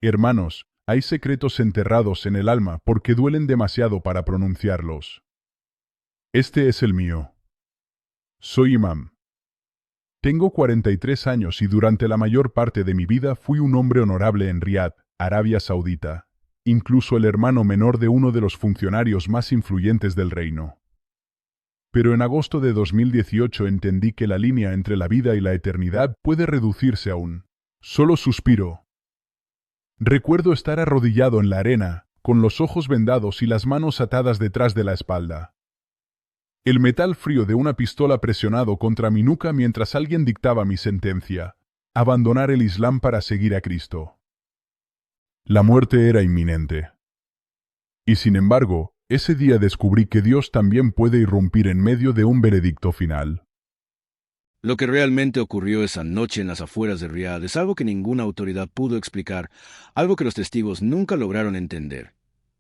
Hermanos, hay secretos enterrados en el alma porque duelen demasiado para pronunciarlos. Este es el mío. Soy imam. Tengo 43 años y durante la mayor parte de mi vida fui un hombre honorable en Riad, Arabia Saudita, incluso el hermano menor de uno de los funcionarios más influyentes del reino. Pero en agosto de 2018 entendí que la línea entre la vida y la eternidad puede reducirse a un solo suspiro. Recuerdo estar arrodillado en la arena, con los ojos vendados y las manos atadas detrás de la espalda. El metal frío de una pistola presionado contra mi nuca mientras alguien dictaba mi sentencia: abandonar el Islam para seguir a Cristo. La muerte era inminente. Y sin embargo, ese día descubrí que Dios también puede irrumpir en medio de un veredicto final. Lo que realmente ocurrió esa noche en las afueras de Riad es algo que ninguna autoridad pudo explicar, algo que los testigos nunca lograron entender,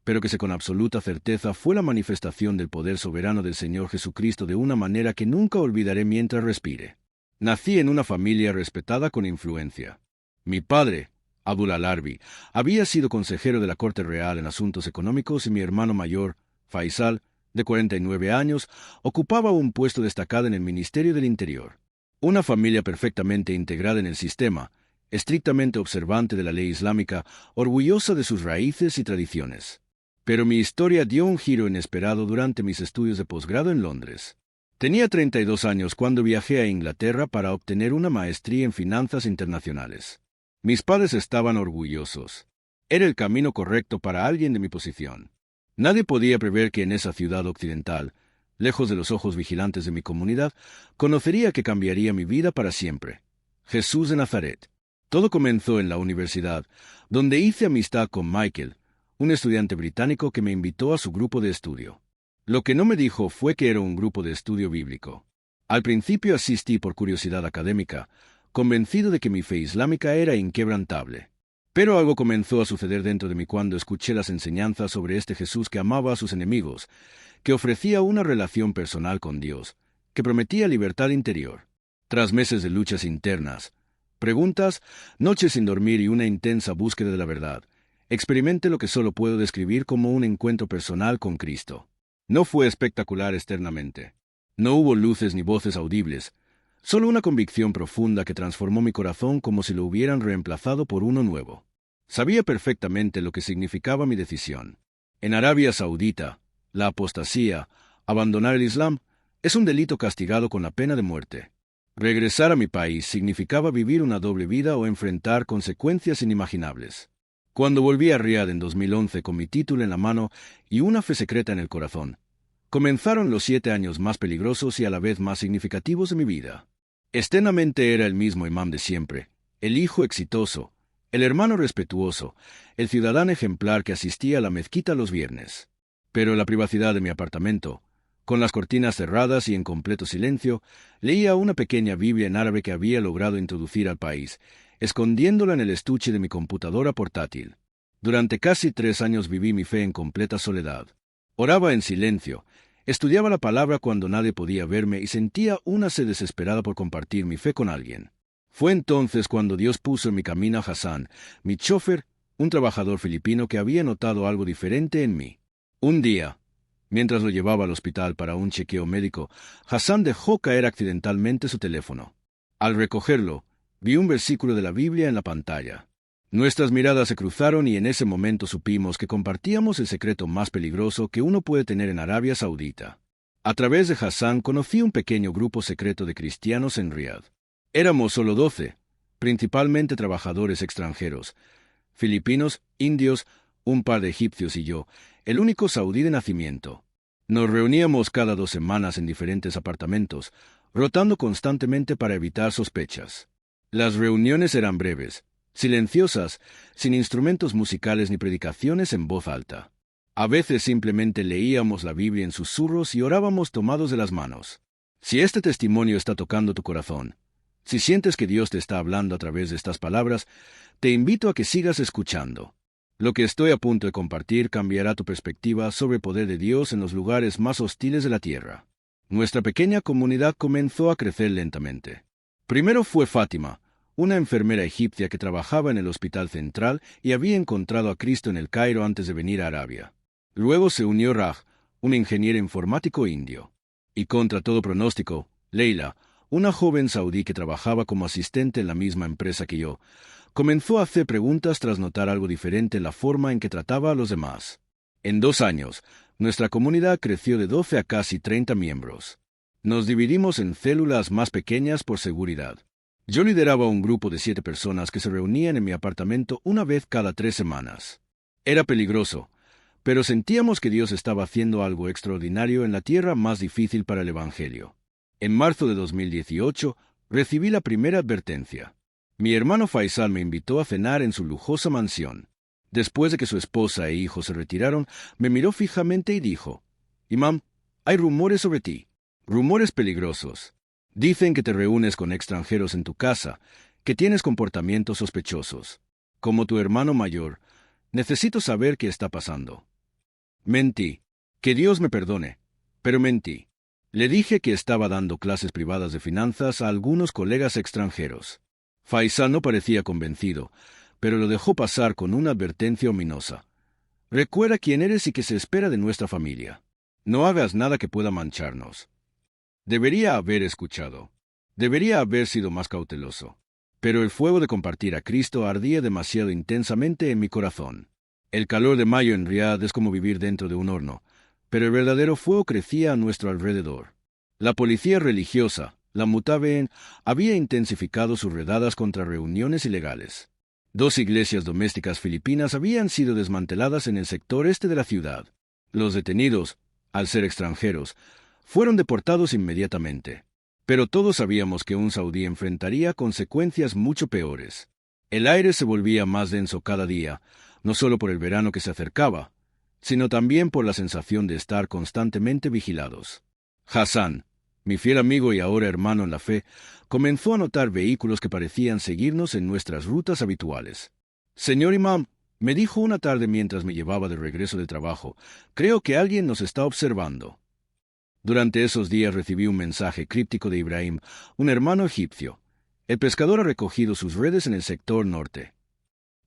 pero que con absoluta certeza fue la manifestación del poder soberano del Señor Jesucristo de una manera que nunca olvidaré mientras respire. Nací en una familia respetada con influencia. Mi padre, Abdul al-Harbi, había sido consejero de la Corte Real en asuntos económicos y mi hermano mayor, Faisal, de 49 años, ocupaba un puesto destacado en el Ministerio del Interior. Una familia perfectamente integrada en el sistema, estrictamente observante de la ley islámica, orgullosa de sus raíces y tradiciones. Pero mi historia dio un giro inesperado durante mis estudios de posgrado en Londres. Tenía 32 años cuando viajé a Inglaterra para obtener una maestría en finanzas internacionales. Mis padres estaban orgullosos. Era el camino correcto para alguien de mi posición. Nadie podía prever que en esa ciudad occidental, lejos de los ojos vigilantes de mi comunidad, conocería que cambiaría mi vida para siempre. Jesús de Nazaret. Todo comenzó en la universidad, donde hice amistad con Michael, un estudiante británico que me invitó a su grupo de estudio. Lo que no me dijo fue que era un grupo de estudio bíblico. Al principio asistí por curiosidad académica, convencido de que mi fe islámica era inquebrantable. Pero algo comenzó a suceder dentro de mí cuando escuché las enseñanzas sobre este Jesús que amaba a sus enemigos, que ofrecía una relación personal con Dios, que prometía libertad interior. Tras meses de luchas internas, preguntas, noches sin dormir y una intensa búsqueda de la verdad, experimenté lo que solo puedo describir como un encuentro personal con Cristo. No fue espectacular externamente. No hubo luces ni voces audibles, solo una convicción profunda que transformó mi corazón como si lo hubieran reemplazado por uno nuevo. Sabía perfectamente lo que significaba mi decisión. En Arabia Saudita, la apostasía, abandonar el Islam, es un delito castigado con la pena de muerte. Regresar a mi país significaba vivir una doble vida o enfrentar consecuencias inimaginables. Cuando volví a Riad en 2011 con mi título en la mano y una fe secreta en el corazón, comenzaron los 7 años más peligrosos y a la vez más significativos de mi vida. Externamente era el mismo imán de siempre, el hijo exitoso, el hermano respetuoso, el ciudadano ejemplar que asistía a la mezquita los viernes. Pero en la privacidad de mi apartamento, con las cortinas cerradas y en completo silencio, leía una pequeña Biblia en árabe que había logrado introducir al país, escondiéndola en el estuche de mi computadora portátil. Durante casi 3 años viví mi fe en completa soledad. Oraba en silencio, estudiaba la palabra cuando nadie podía verme y sentía una sed desesperada por compartir mi fe con alguien. Fue entonces cuando Dios puso en mi camino a Hassan, mi chofer, un trabajador filipino que había notado algo diferente en mí. Un día, mientras lo llevaba al hospital para un chequeo médico, Hassan dejó caer accidentalmente su teléfono. Al recogerlo, vi un versículo de la Biblia en la pantalla. Nuestras miradas se cruzaron y en ese momento supimos que compartíamos el secreto más peligroso que uno puede tener en Arabia Saudita. A través de Hassan conocí un pequeño grupo secreto de cristianos en Riad. Éramos solo 12, principalmente trabajadores extranjeros, filipinos, indios, un par de egipcios y yo, el único saudí de nacimiento. Nos reuníamos cada 2 semanas en diferentes apartamentos, rotando constantemente para evitar sospechas. Las reuniones eran breves, silenciosas, sin instrumentos musicales ni predicaciones en voz alta. A veces simplemente leíamos la Biblia en susurros y orábamos tomados de las manos. Si este testimonio está tocando tu corazón, si sientes que Dios te está hablando a través de estas palabras, te invito a que sigas escuchando. Lo que estoy a punto de compartir cambiará tu perspectiva sobre el poder de Dios en los lugares más hostiles de la tierra. Nuestra pequeña comunidad comenzó a crecer lentamente. Primero fue Fátima, una enfermera egipcia que trabajaba en el Hospital Central y había encontrado a Cristo en el Cairo antes de venir a Arabia. Luego se unió Raj, un ingeniero informático indio. Y contra todo pronóstico, Leila, una joven saudí que trabajaba como asistente en la misma empresa que yo, comenzó a hacer preguntas tras notar algo diferente en la forma en que trataba a los demás. En 2 años, nuestra comunidad creció de 12 a casi 30 miembros. Nos dividimos en células más pequeñas por seguridad. Yo lideraba un grupo de 7 personas que se reunían en mi apartamento una vez cada 3 semanas. Era peligroso, pero sentíamos que Dios estaba haciendo algo extraordinario en la tierra más difícil para el Evangelio. En marzo de 2018, recibí la primera advertencia. Mi hermano Faisal me invitó a cenar en su lujosa mansión. Después de que su esposa e hijo se retiraron, me miró fijamente y dijo: «Imam, hay rumores sobre ti, rumores peligrosos. Dicen que te reúnes con extranjeros en tu casa, que tienes comportamientos sospechosos. Como tu hermano mayor, necesito saber qué está pasando». Mentí. Que Dios me perdone, pero mentí. Le dije que estaba dando clases privadas de finanzas a algunos colegas extranjeros. Faisal no parecía convencido, pero lo dejó pasar con una advertencia ominosa. «Recuerda quién eres y qué se espera de nuestra familia. No hagas nada que pueda mancharnos». Debería haber escuchado. Debería haber sido más cauteloso. Pero el fuego de compartir a Cristo ardía demasiado intensamente en mi corazón. El calor de mayo en Riad es como vivir dentro de un horno, pero el verdadero fuego crecía a nuestro alrededor. La policía religiosa, la Mutaben, había intensificado sus redadas contra reuniones ilegales. 2 iglesias domésticas filipinas habían sido desmanteladas en el sector este de la ciudad. Los detenidos, al ser extranjeros, fueron deportados inmediatamente. Pero todos sabíamos que un saudí enfrentaría consecuencias mucho peores. El aire se volvía más denso cada día, no solo por el verano que se acercaba, sino también por la sensación de estar constantemente vigilados. Hassan, mi fiel amigo y ahora hermano en la fe, comenzó a notar vehículos que parecían seguirnos en nuestras rutas habituales. «Señor Imam», me dijo una tarde mientras me llevaba de regreso del trabajo, «creo que alguien nos está observando». Durante esos días recibí un mensaje críptico de Ibrahim, un hermano egipcio. El pescador ha recogido sus redes en el sector norte.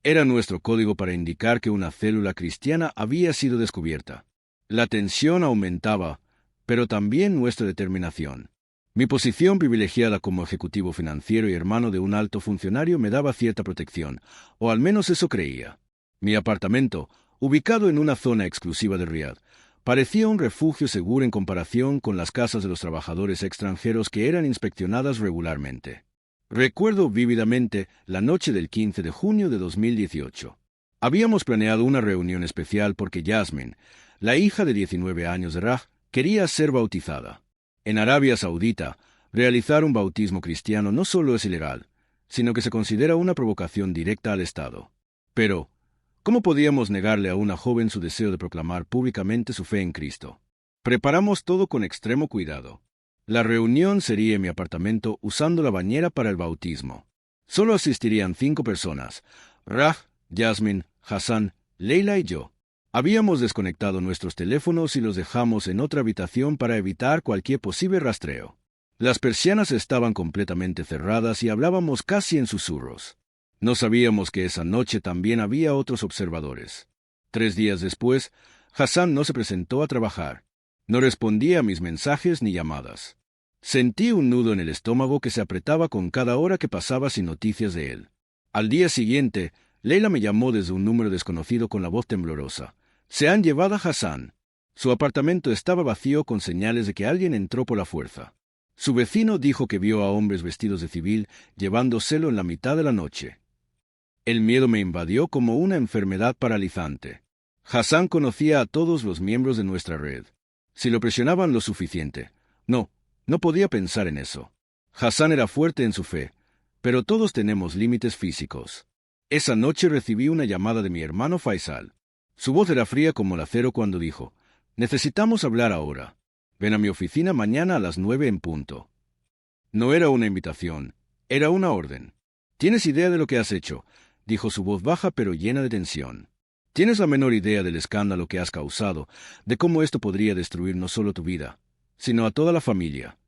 Era nuestro código para indicar que una célula cristiana había sido descubierta. La tensión aumentaba, pero también nuestra determinación. Mi posición privilegiada como ejecutivo financiero y hermano de un alto funcionario me daba cierta protección, o al menos eso creía. Mi apartamento, ubicado en una zona exclusiva de Riad, parecía un refugio seguro en comparación con las casas de los trabajadores extranjeros que eran inspeccionadas regularmente. Recuerdo vívidamente la noche del 15 de junio de 2018. Habíamos planeado una reunión especial porque Yasmin, la hija de 19 años de Raj, quería ser bautizada. En Arabia Saudita, realizar un bautismo cristiano no solo es ilegal, sino que se considera una provocación directa al Estado. Pero, ¿cómo podíamos negarle a una joven su deseo de proclamar públicamente su fe en Cristo? Preparamos todo con extremo cuidado. La reunión sería en mi apartamento usando la bañera para el bautismo. Solo asistirían 5 personas: Raj, Yasmin, Hassan, Leila y yo. Habíamos desconectado nuestros teléfonos y los dejamos en otra habitación para evitar cualquier posible rastreo. Las persianas estaban completamente cerradas y hablábamos casi en susurros. No sabíamos que esa noche también había otros observadores. 3 días después, Hassan no se presentó a trabajar. No respondía a mis mensajes ni llamadas. Sentí un nudo en el estómago que se apretaba con cada hora que pasaba sin noticias de él. Al día siguiente, Leila me llamó desde un número desconocido con la voz temblorosa. «Se han llevado a Hassan». Su apartamento estaba vacío con señales de que alguien entró por la fuerza. Su vecino dijo que vio a hombres vestidos de civil llevándoselo en la mitad de la noche. El miedo me invadió como una enfermedad paralizante. Hassan conocía a todos los miembros de nuestra red. Si lo presionaban lo suficiente. No podía pensar en eso. Hassan era fuerte en su fe, pero todos tenemos límites físicos. Esa noche recibí una llamada de mi hermano Faisal. Su voz era fría como el acero cuando dijo: «Necesitamos hablar ahora. Ven a mi oficina mañana a las 9 en punto». No era una invitación, era una orden. «¿Tienes idea de lo que has hecho?», dijo su voz baja pero llena de tensión. «¿Tienes la menor idea del escándalo que has causado, de cómo esto podría destruir no solo tu vida, sino a toda la familia?»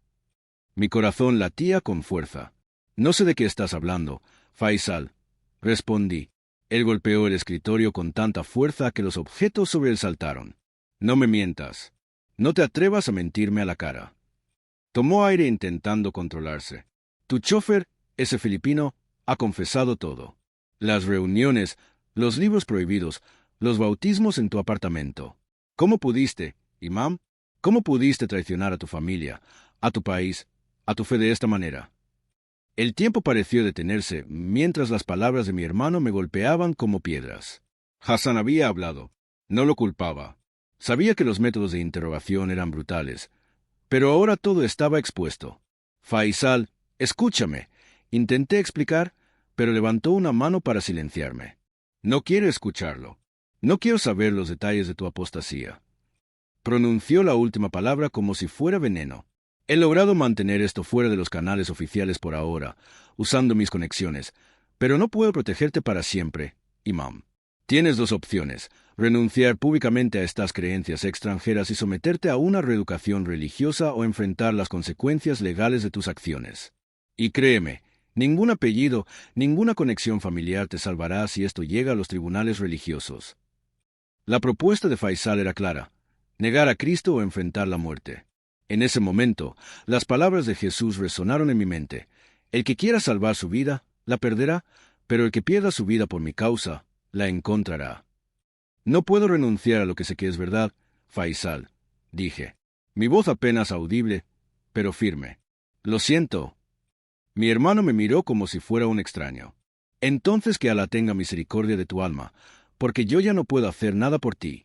Mi corazón latía con fuerza. «No sé de qué estás hablando», Faisal, respondí. Él golpeó el escritorio con tanta fuerza que los objetos sobre él saltaron. No me mientas. No te atrevas a mentirme a la cara. Tomó aire intentando controlarse. Tu chofer, ese filipino, ha confesado todo. Las reuniones, los libros prohibidos, los bautismos en tu apartamento. ¿Cómo pudiste, imam? ¿Cómo pudiste traicionar a tu familia, a tu país, a tu fe de esta manera? El tiempo pareció detenerse mientras las palabras de mi hermano me golpeaban como piedras. Hassan había hablado. No lo culpaba. Sabía que los métodos de interrogación eran brutales, pero ahora todo estaba expuesto. Faisal, escúchame. Intenté explicar, pero levantó una mano para silenciarme. No quiero escucharlo. No quiero saber los detalles de tu apostasía. Pronunció la última palabra como si fuera veneno. He logrado mantener esto fuera de los canales oficiales por ahora, usando mis conexiones, pero no puedo protegerte para siempre, imam. Tienes dos opciones: renunciar públicamente a estas creencias extranjeras y someterte a una reeducación religiosa o enfrentar las consecuencias legales de tus acciones. Y créeme, ningún apellido, ninguna conexión familiar te salvará si esto llega a los tribunales religiosos. La propuesta de Faisal era clara: negar a Cristo o enfrentar la muerte. En ese momento, las palabras de Jesús resonaron en mi mente. El que quiera salvar su vida, la perderá, pero el que pierda su vida por mi causa, la encontrará. No puedo renunciar a lo que sé que es verdad, Faisal, dije. Mi voz apenas audible, pero firme. Lo siento. Mi hermano me miró como si fuera un extraño. Entonces que Alá tenga misericordia de tu alma, porque yo ya no puedo hacer nada por ti.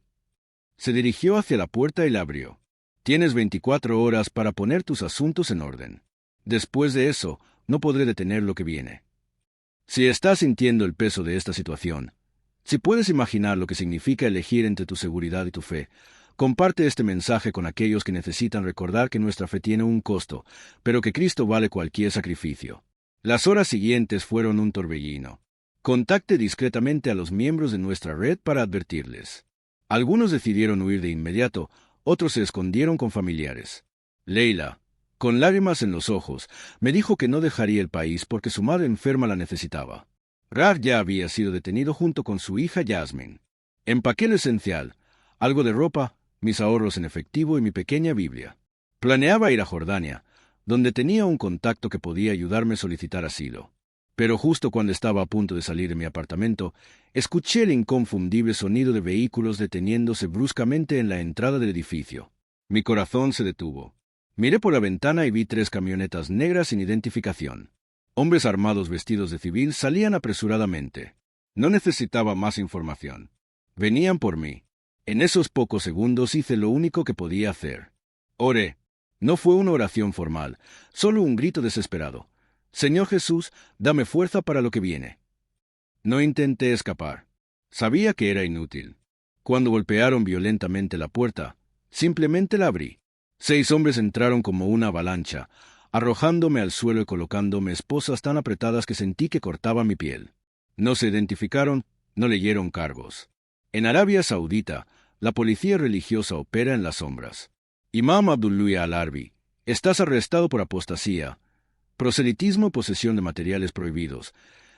Se dirigió hacia la puerta y la abrió. Tienes 24 horas para poner tus asuntos en orden. Después de eso, no podré detener lo que viene. Si estás sintiendo el peso de esta situación, si puedes imaginar lo que significa elegir entre tu seguridad y tu fe, comparte este mensaje con aquellos que necesitan recordar que nuestra fe tiene un costo, pero que Cristo vale cualquier sacrificio. Las horas siguientes fueron un torbellino. Contacte discretamente a los miembros de nuestra red para advertirles. Algunos decidieron huir de inmediato, otros se escondieron con familiares. Leila, con lágrimas en los ojos, me dijo que no dejaría el país porque su madre enferma la necesitaba. Raf ya había sido detenido junto con su hija Yasmin. Empaqué lo esencial: algo de ropa, mis ahorros en efectivo y mi pequeña Biblia. Planeaba ir a Jordania, donde tenía un contacto que podía ayudarme a solicitar asilo. Pero justo cuando estaba a punto de salir de mi apartamento, escuché el inconfundible sonido de vehículos deteniéndose bruscamente en la entrada del edificio. Mi corazón se detuvo. Miré por la ventana y vi 3 camionetas negras sin identificación. Hombres armados vestidos de civil salían apresuradamente. No necesitaba más información. Venían por mí. En esos pocos segundos hice lo único que podía hacer. Oré. No fue una oración formal, solo un grito desesperado. Señor Jesús, dame fuerza para lo que viene. No intenté escapar. Sabía que era inútil. Cuando golpearon violentamente la puerta, simplemente la abrí. 6 hombres entraron como una avalancha, arrojándome al suelo y colocándome esposas tan apretadas que sentí que cortaba mi piel. No se identificaron, no leyeron cargos. En Arabia Saudita, la policía religiosa opera en las sombras. Imam Abdullah al-Arbi, estás arrestado por apostasía, proselitismo y posesión de materiales prohibidos,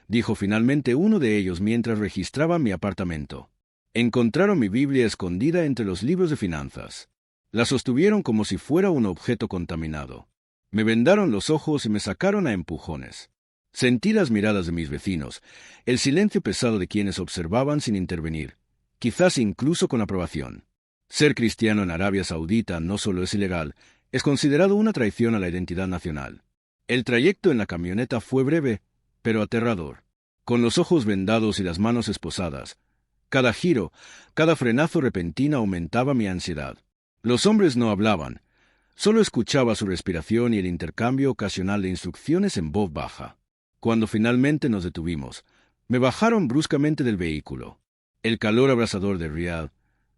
dijo finalmente uno de ellos mientras registraba mi apartamento. Encontraron mi Biblia escondida entre los libros de finanzas. La sostuvieron como si fuera un objeto contaminado. Me vendaron los ojos y me sacaron a empujones. Sentí las miradas de mis vecinos, el silencio pesado de quienes observaban sin intervenir, quizás incluso con aprobación. Ser cristiano en Arabia Saudita no solo es ilegal, es considerado una traición a la identidad nacional. El trayecto en la camioneta fue breve, pero aterrador. Con los ojos vendados y las manos esposadas, cada giro, cada frenazo repentino aumentaba mi ansiedad. Los hombres no hablaban, solo escuchaba su respiración y el intercambio ocasional de instrucciones en voz baja. Cuando finalmente nos detuvimos, me bajaron bruscamente del vehículo. El calor abrasador de Riad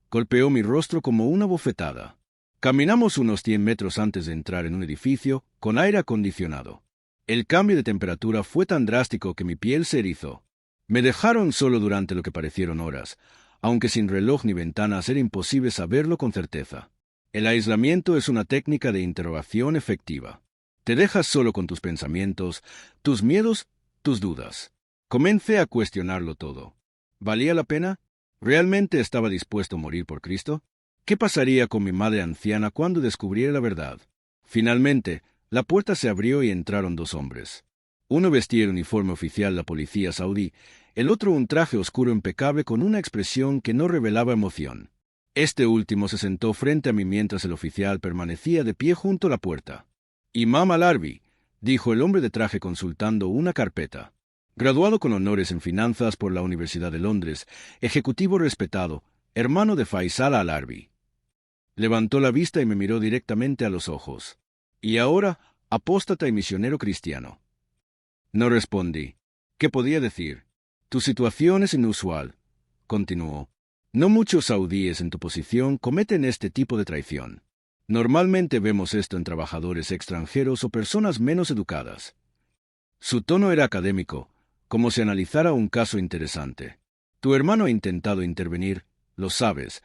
golpeó mi rostro como una bofetada. Caminamos unos 100 metros antes de entrar en un edificio con aire acondicionado. El cambio de temperatura fue tan drástico que mi piel se erizó. Me dejaron solo durante lo que parecieron horas, aunque sin reloj ni ventanas era imposible saberlo con certeza. El aislamiento es una técnica de interrogación efectiva. Te dejas solo con tus pensamientos, tus miedos, tus dudas. Comencé a cuestionarlo todo. ¿Valía la pena? ¿Realmente estaba dispuesto a morir por Cristo? ¿Qué pasaría con mi madre anciana cuando descubriera la verdad? Finalmente, la puerta se abrió y entraron dos hombres. Uno vestía el uniforme oficial de la policía saudí, el otro un traje oscuro impecable con una expresión que no revelaba emoción. Este último se sentó frente a mí mientras el oficial permanecía de pie junto a la puerta. «Imam al-Arbi», dijo el hombre de traje consultando una carpeta. Graduado con honores en finanzas por la Universidad de Londres, ejecutivo respetado, hermano de Faisal al-Arbi. Levantó la vista y me miró directamente a los ojos. «¿Y ahora, apóstata y misionero cristiano?» No respondí. ¿Qué podía decir? «Tu situación es inusual», continuó. «No muchos saudíes en tu posición cometen este tipo de traición. Normalmente vemos esto en trabajadores extranjeros o personas menos educadas». Su tono era académico, como si analizara un caso interesante. «Tu hermano ha intentado intervenir, lo sabes,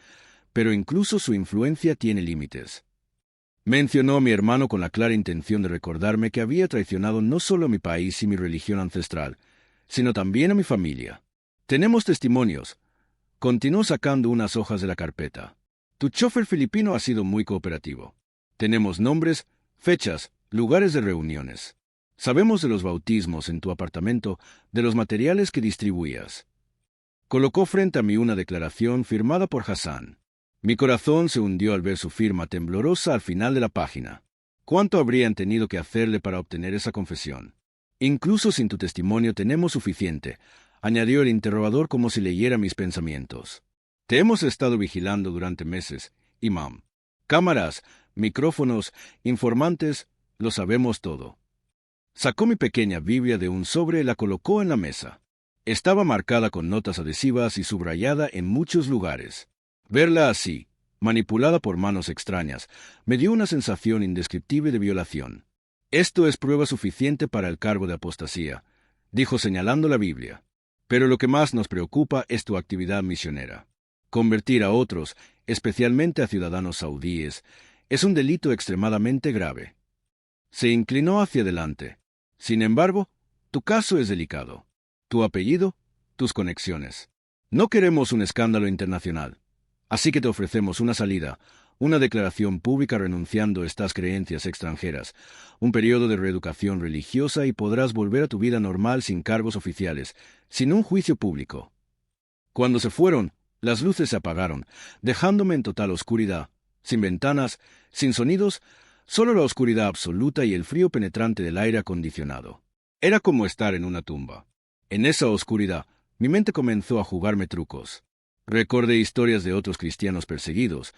pero incluso su influencia tiene límites». Mencionó a mi hermano con la clara intención de recordarme que había traicionado no solo a mi país y mi religión ancestral, sino también a mi familia. «Tenemos testimonios», continuó sacando unas hojas de la carpeta. «Tu chofer filipino ha sido muy cooperativo. Tenemos nombres, fechas, lugares de reuniones. Sabemos de los bautismos en tu apartamento, de los materiales que distribuías». Colocó frente a mí una declaración firmada por Hassan. Mi corazón se hundió al ver su firma temblorosa al final de la página. ¿Cuánto habrían tenido que hacerle para obtener esa confesión? «Incluso sin tu testimonio tenemos suficiente», añadió el interrogador como si leyera mis pensamientos. «Te hemos estado vigilando durante meses, Imam. Cámaras, micrófonos, informantes, lo sabemos todo». Sacó mi pequeña Biblia de un sobre y la colocó en la mesa. Estaba marcada con notas adhesivas y subrayada en muchos lugares. Verla así, manipulada por manos extrañas, me dio una sensación indescriptible de violación. «Esto es prueba suficiente para el cargo de apostasía», dijo señalando la Biblia. «Pero lo que más nos preocupa es tu actividad misionera. Convertir a otros, especialmente a ciudadanos saudíes, es un delito extremadamente grave». Se inclinó hacia adelante. «Sin embargo, tu caso es delicado. Tu apellido, tus conexiones. No queremos un escándalo internacional. Así que te ofrecemos una salida, una declaración pública renunciando a estas creencias extranjeras, un periodo de reeducación religiosa y podrás volver a tu vida normal sin cargos oficiales, sin un juicio público». Cuando se fueron, las luces se apagaron, dejándome en total oscuridad, sin ventanas, sin sonidos, solo la oscuridad absoluta y el frío penetrante del aire acondicionado. Era como estar en una tumba. En esa oscuridad, mi mente comenzó a jugarme trucos. Recordé historias de otros cristianos perseguidos,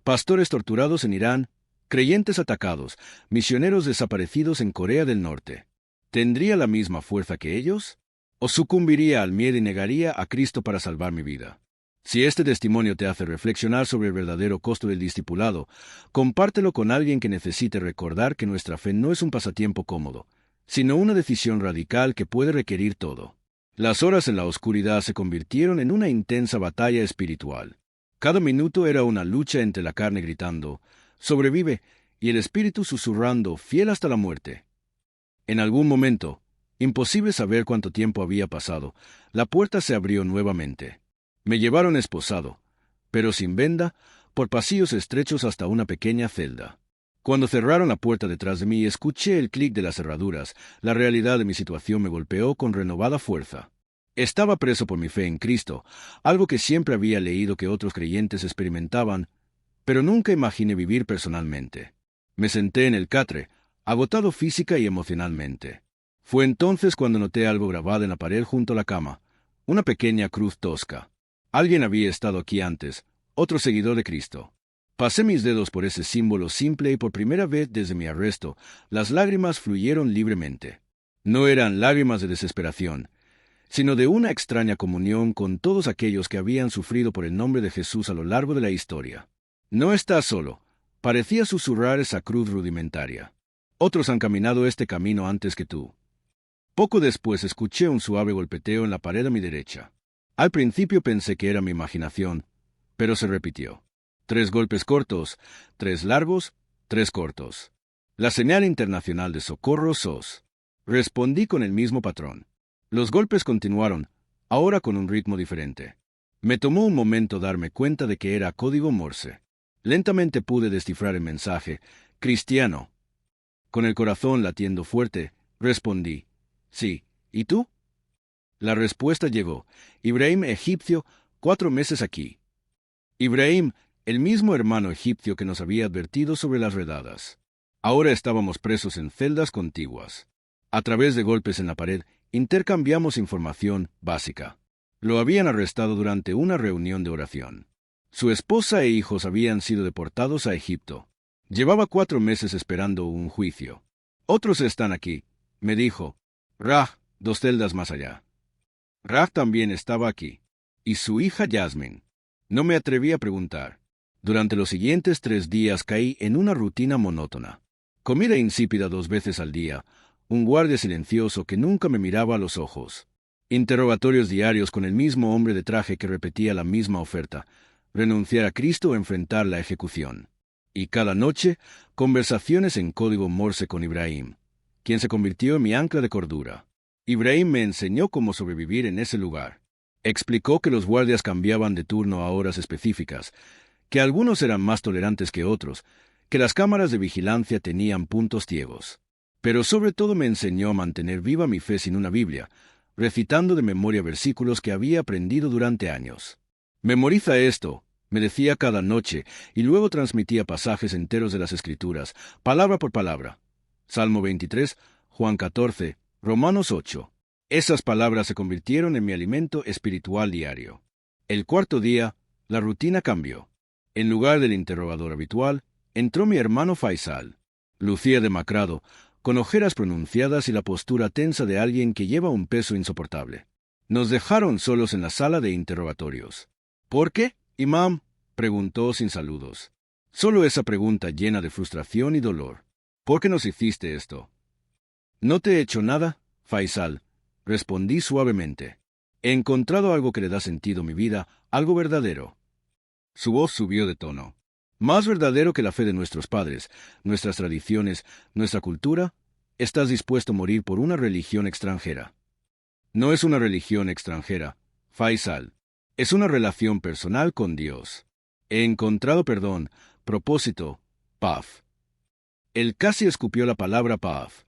pastores torturados en Irán, creyentes atacados, misioneros desaparecidos en Corea del Norte. ¿Tendría la misma fuerza que ellos? ¿O sucumbiría al miedo y negaría a Cristo para salvar mi vida? Si este testimonio te hace reflexionar sobre el verdadero costo del discipulado, compártelo con alguien que necesite recordar que nuestra fe no es un pasatiempo cómodo, sino una decisión radical que puede requerir todo. Las horas en la oscuridad se convirtieron en una intensa batalla espiritual. Cada minuto era una lucha entre la carne gritando, «sobrevive», y el espíritu susurrando, «fiel hasta la muerte». En algún momento, imposible saber cuánto tiempo había pasado, la puerta se abrió nuevamente. Me llevaron esposado, pero sin venda, por pasillos estrechos hasta una pequeña celda. Cuando cerraron la puerta detrás de mí, escuché el clic de las cerraduras. La realidad de mi situación me golpeó con renovada fuerza. Estaba preso por mi fe en Cristo, algo que siempre había leído que otros creyentes experimentaban, pero nunca imaginé vivir personalmente. Me senté en el catre, agotado física y emocionalmente. Fue entonces cuando noté algo grabado en la pared junto a la cama, una pequeña cruz tosca. Alguien había estado aquí antes, otro seguidor de Cristo. Pasé mis dedos por ese símbolo simple y por primera vez desde mi arresto, las lágrimas fluyeron libremente. No eran lágrimas de desesperación, sino de una extraña comunión con todos aquellos que habían sufrido por el nombre de Jesús a lo largo de la historia. «No estás solo», parecía susurrar esa cruz rudimentaria. «Otros han caminado este camino antes que tú». Poco después escuché un suave golpeteo en la pared a mi derecha. Al principio pensé que era mi imaginación, pero se repitió. 3 golpes cortos, 3 largos, 3 cortos. «La señal internacional de socorro SOS». Respondí con el mismo patrón. Los golpes continuaron, ahora con un ritmo diferente. Me tomó un momento darme cuenta de que era código Morse. Lentamente pude descifrar el mensaje: cristiano. Con el corazón latiendo fuerte, respondí: sí. ¿Y tú? La respuesta llegó: Ibrahim egipcio, 4 meses aquí. Ibrahim, el mismo hermano egipcio que nos había advertido sobre las redadas. Ahora estábamos presos en celdas contiguas. A través de golpes en la pared, intercambiamos información básica. Lo habían arrestado durante una reunión de oración. Su esposa e hijos habían sido deportados a Egipto. Llevaba 4 meses esperando un juicio. Otros están aquí, me dijo. Raj, 2 celdas más allá. Raj también estaba aquí. Y su hija Yasmin. No me atreví a preguntar. Durante los siguientes 3 días caí en una rutina monótona. Comida insípida 2 veces al día, un guardia silencioso que nunca me miraba a los ojos. Interrogatorios diarios con el mismo hombre de traje que repetía la misma oferta: renunciar a Cristo o enfrentar la ejecución. Y cada noche, conversaciones en código Morse con Ibrahim, quien se convirtió en mi ancla de cordura. Ibrahim me enseñó cómo sobrevivir en ese lugar. Explicó que los guardias cambiaban de turno a horas específicas, que algunos eran más tolerantes que otros, que las cámaras de vigilancia tenían puntos ciegos. Pero sobre todo me enseñó a mantener viva mi fe sin una Biblia, recitando de memoria versículos que había aprendido durante años. Memoriza esto, me decía cada noche, y luego transmitía pasajes enteros de las Escrituras, palabra por palabra. Salmo 23, Juan 14, Romanos 8. Esas palabras se convirtieron en mi alimento espiritual diario. El 4.º día, la rutina cambió. En lugar del interrogador habitual, entró mi hermano Faisal. Lucía demacrado, con ojeras pronunciadas y la postura tensa de alguien que lleva un peso insoportable. Nos dejaron solos en la sala de interrogatorios. ¿Por qué, imam?, preguntó sin saludos. Solo esa pregunta llena de frustración y dolor. ¿Por qué nos hiciste esto? No te he hecho nada, Faisal, respondí suavemente. He encontrado algo que le da sentido a mi vida, algo verdadero. Su voz subió de tono. Más verdadero que la fe de nuestros padres, nuestras tradiciones, nuestra cultura. ¿Estás dispuesto a morir por una religión extranjera? No es una religión extranjera, Faisal. Es una relación personal con Dios. He encontrado perdón, propósito, paz. Él casi escupió la palabra paz.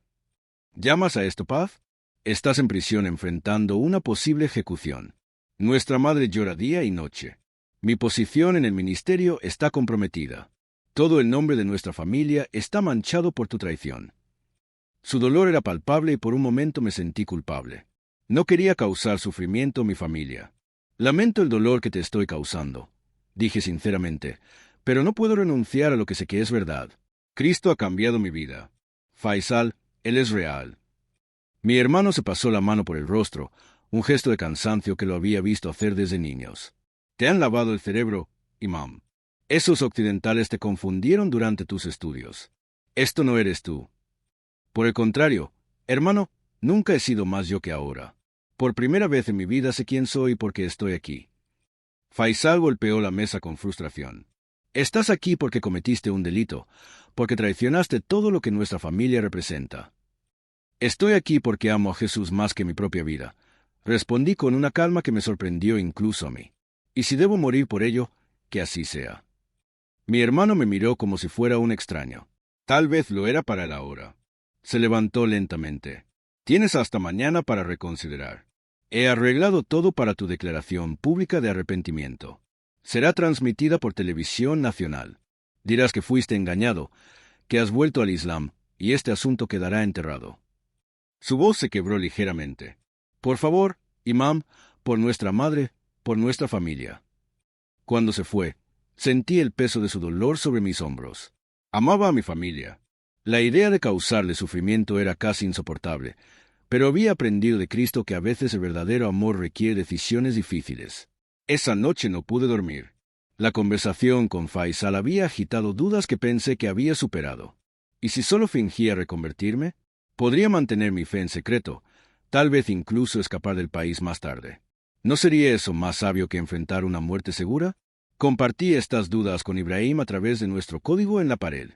¿Llamas a esto paz? Estás en prisión enfrentando una posible ejecución. Nuestra madre llora día y noche. Mi posición en el ministerio está comprometida. Todo el nombre de nuestra familia está manchado por tu traición. Su dolor era palpable y por un momento me sentí culpable. No quería causar sufrimiento a mi familia. Lamento el dolor que te estoy causando, dije sinceramente, pero no puedo renunciar a lo que sé que es verdad. Cristo ha cambiado mi vida. Faisal, Él es real. Mi hermano se pasó la mano por el rostro, un gesto de cansancio que lo había visto hacer desde niños. Te han lavado el cerebro, imam. Esos occidentales te confundieron durante tus estudios. Esto no eres tú. Por el contrario, hermano, nunca he sido más yo que ahora. Por primera vez en mi vida sé quién soy porque estoy aquí. Faisal golpeó la mesa con frustración. Estás aquí porque cometiste un delito, porque traicionaste todo lo que nuestra familia representa. Estoy aquí porque amo a Jesús más que mi propia vida, respondí con una calma que me sorprendió incluso a mí. Y si debo morir por ello, que así sea. Mi hermano me miró como si fuera un extraño. Tal vez lo era para la hora. Se levantó lentamente. Tienes hasta mañana para reconsiderar. He arreglado todo para tu declaración pública de arrepentimiento. Será transmitida por televisión nacional. Dirás que fuiste engañado, que has vuelto al Islam, y este asunto quedará enterrado. Su voz se quebró ligeramente. Por favor, imam, por nuestra madre, por nuestra familia. Cuando se fue, sentí el peso de su dolor sobre mis hombros. Amaba a mi familia. La idea de causarle sufrimiento era casi insoportable, pero había aprendido de Cristo que a veces el verdadero amor requiere decisiones difíciles. Esa noche no pude dormir. La conversación con Faisal había agitado dudas que pensé que había superado. ¿Y si solo fingía reconvertirme? Podría mantener mi fe en secreto, tal vez incluso escapar del país más tarde. ¿No sería eso más sabio que enfrentar una muerte segura? Compartí estas dudas con Ibrahim a través de nuestro código en la pared.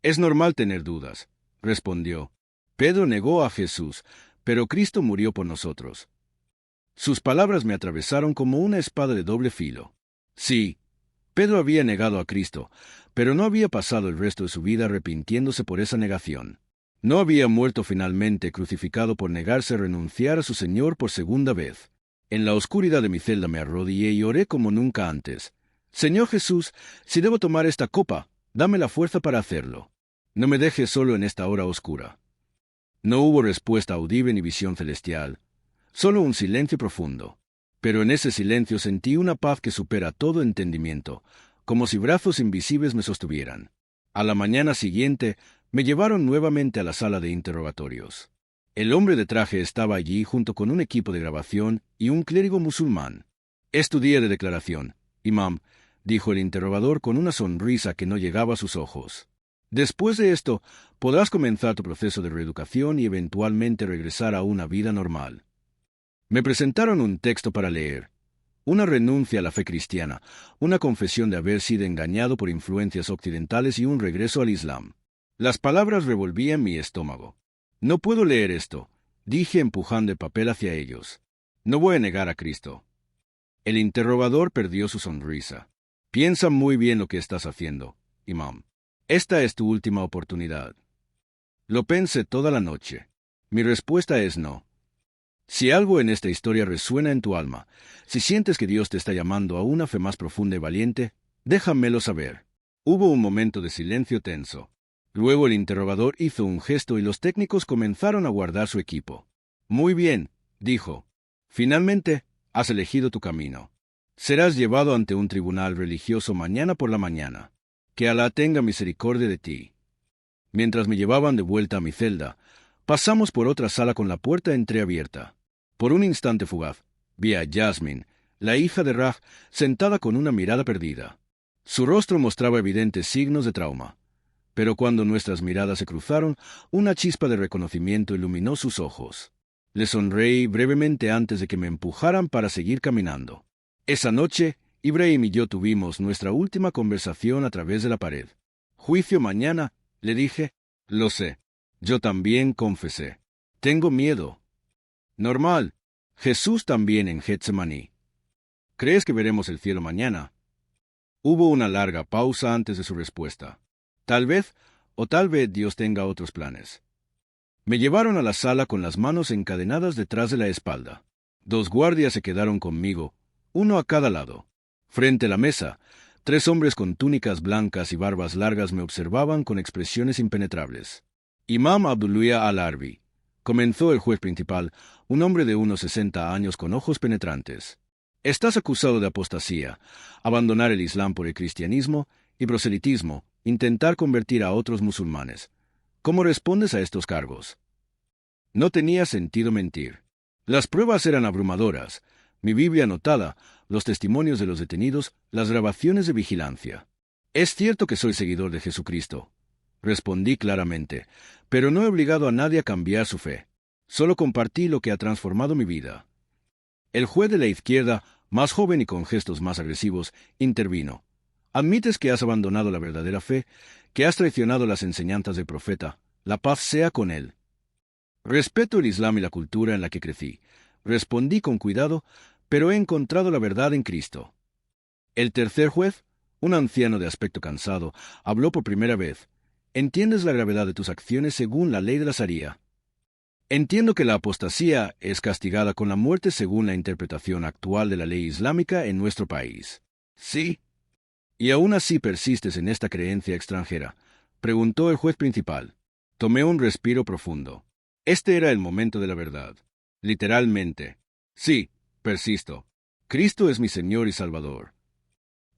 Es normal tener dudas, respondió. Pedro negó a Jesús, pero Cristo murió por nosotros. Sus palabras me atravesaron como una espada de doble filo. Sí, Pedro había negado a Cristo, pero no había pasado el resto de su vida arrepintiéndose por esa negación. No había muerto finalmente crucificado por negarse a renunciar a su Señor por segunda vez. En la oscuridad de mi celda me arrodillé y oré como nunca antes. Señor Jesús, si debo tomar esta copa, dame la fuerza para hacerlo. No me dejes solo en esta hora oscura. No hubo respuesta audible ni visión celestial, solo un silencio profundo. Pero en ese silencio sentí una paz que supera todo entendimiento, como si brazos invisibles me sostuvieran. A la mañana siguiente, me llevaron nuevamente a la sala de interrogatorios. El hombre de traje estaba allí junto con un equipo de grabación y un clérigo musulmán. «Es tu día de declaración, imam», dijo el interrogador con una sonrisa que no llegaba a sus ojos. «Después de esto, podrás comenzar tu proceso de reeducación y eventualmente regresar a una vida normal». Me presentaron un texto para leer. Una renuncia a la fe cristiana, una confesión de haber sido engañado por influencias occidentales y un regreso al Islam. Las palabras revolvían mi estómago. «No puedo leer esto», dije empujando el papel hacia ellos. «No voy a negar a Cristo». El interrogador perdió su sonrisa. «Piensa muy bien lo que estás haciendo, imam. Esta es tu última oportunidad». Lo pensé toda la noche. Mi respuesta es no. Si algo en esta historia resuena en tu alma, si sientes que Dios te está llamando a una fe más profunda y valiente, déjamelo saber. Hubo un momento de silencio tenso. Luego el interrogador hizo un gesto y los técnicos comenzaron a guardar su equipo. «Muy bien», dijo. «Finalmente, has elegido tu camino. Serás llevado ante un tribunal religioso mañana por la mañana. Que Alá tenga misericordia de ti». Mientras me llevaban de vuelta a mi celda, pasamos por otra sala con la puerta entreabierta. Por un instante fugaz, vi a Jasmine, la hija de Raj, sentada con una mirada perdida. Su rostro mostraba evidentes signos de trauma. Pero cuando nuestras miradas se cruzaron, una chispa de reconocimiento iluminó sus ojos. Le sonreí brevemente antes de que me empujaran para seguir caminando. Esa noche, Ibrahim y yo tuvimos nuestra última conversación a través de la pared. «Juicio mañana», le dije. «Lo sé». Yo también confesé. «Tengo miedo». «Normal. Jesús también en Getsemaní». «¿Crees que veremos el cielo mañana?» Hubo una larga pausa antes de su respuesta. «Tal vez, o tal vez Dios tenga otros planes». Me llevaron a la sala con las manos encadenadas detrás de la espalda. 2 guardias se quedaron conmigo, uno a cada lado. Frente a la mesa, 3 hombres con túnicas blancas y barbas largas me observaban con expresiones impenetrables. «Imam Abdullah al-Arbi», comenzó el juez principal, un hombre de unos 60 años con ojos penetrantes. «Estás acusado de apostasía, abandonar el Islam por el cristianismo y proselitismo, intentar convertir a otros musulmanes. ¿Cómo respondes a estos cargos?» No tenía sentido mentir. Las pruebas eran abrumadoras. Mi Biblia anotada, los testimonios de los detenidos, las grabaciones de vigilancia. «Es cierto que soy seguidor de Jesucristo», respondí claramente, «pero no he obligado a nadie a cambiar su fe. Solo compartí lo que ha transformado mi vida». El juez de la izquierda, más joven y con gestos más agresivos, intervino. «¿Admites que has abandonado la verdadera fe, que has traicionado las enseñanzas del profeta? La paz sea con él». «Respeto el Islam y la cultura en la que crecí», respondí con cuidado, «pero he encontrado la verdad en Cristo». El tercer juez, un anciano de aspecto cansado, habló por primera vez. «¿Entiendes la gravedad de tus acciones según la ley de la Sharía?» «Entiendo que la apostasía es castigada con la muerte según la interpretación actual de la ley islámica en nuestro país». «Sí». «¿Y aún así persistes en esta creencia extranjera?», preguntó el juez principal. Tomé un respiro profundo. Este era el momento de la verdad. Literalmente. «Sí, persisto. Cristo es mi Señor y Salvador».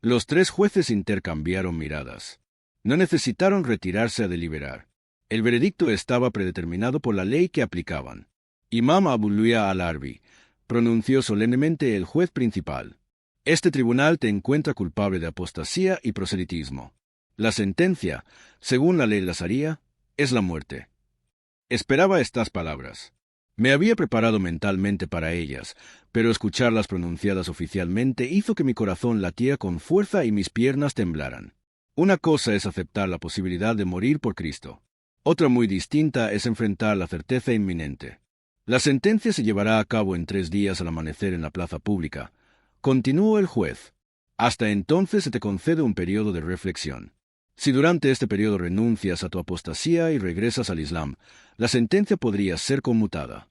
Los 3 jueces intercambiaron miradas. No necesitaron retirarse a deliberar. El veredicto estaba predeterminado por la ley que aplicaban. «Imam Abdullah al-Arbi», pronunció solemnemente el juez principal. «Este tribunal te encuentra culpable de apostasía y proselitismo. La sentencia, según la ley de la Sharía, es la muerte». Esperaba estas palabras. Me había preparado mentalmente para ellas, pero escucharlas pronunciadas oficialmente hizo que mi corazón latiera con fuerza y mis piernas temblaran. Una cosa es aceptar la posibilidad de morir por Cristo. Otra muy distinta es enfrentar la certeza inminente. La sentencia se llevará a cabo en 3 días al amanecer en la plaza pública. Continuó el juez. Hasta entonces se te concede un periodo de reflexión. Si durante este periodo renuncias a tu apostasía y regresas al Islam, la sentencia podría ser conmutada.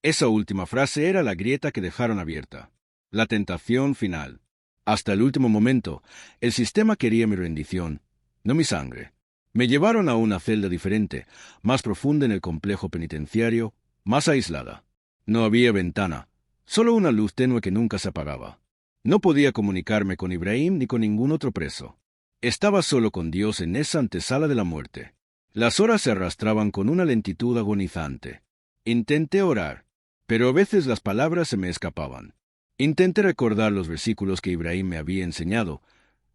Esa última frase era la grieta que dejaron abierta. La tentación final. Hasta el último momento, el sistema quería mi rendición, no mi sangre. Me llevaron a una celda diferente, más profunda en el complejo penitenciario, más aislada. No había ventana, solo una luz tenue que nunca se apagaba. No podía comunicarme con Ibrahim ni con ningún otro preso. Estaba solo con Dios en esa antesala de la muerte. Las horas se arrastraban con una lentitud agonizante. Intenté orar, pero a veces las palabras se me escapaban. Intenté recordar los versículos que Ibrahim me había enseñado,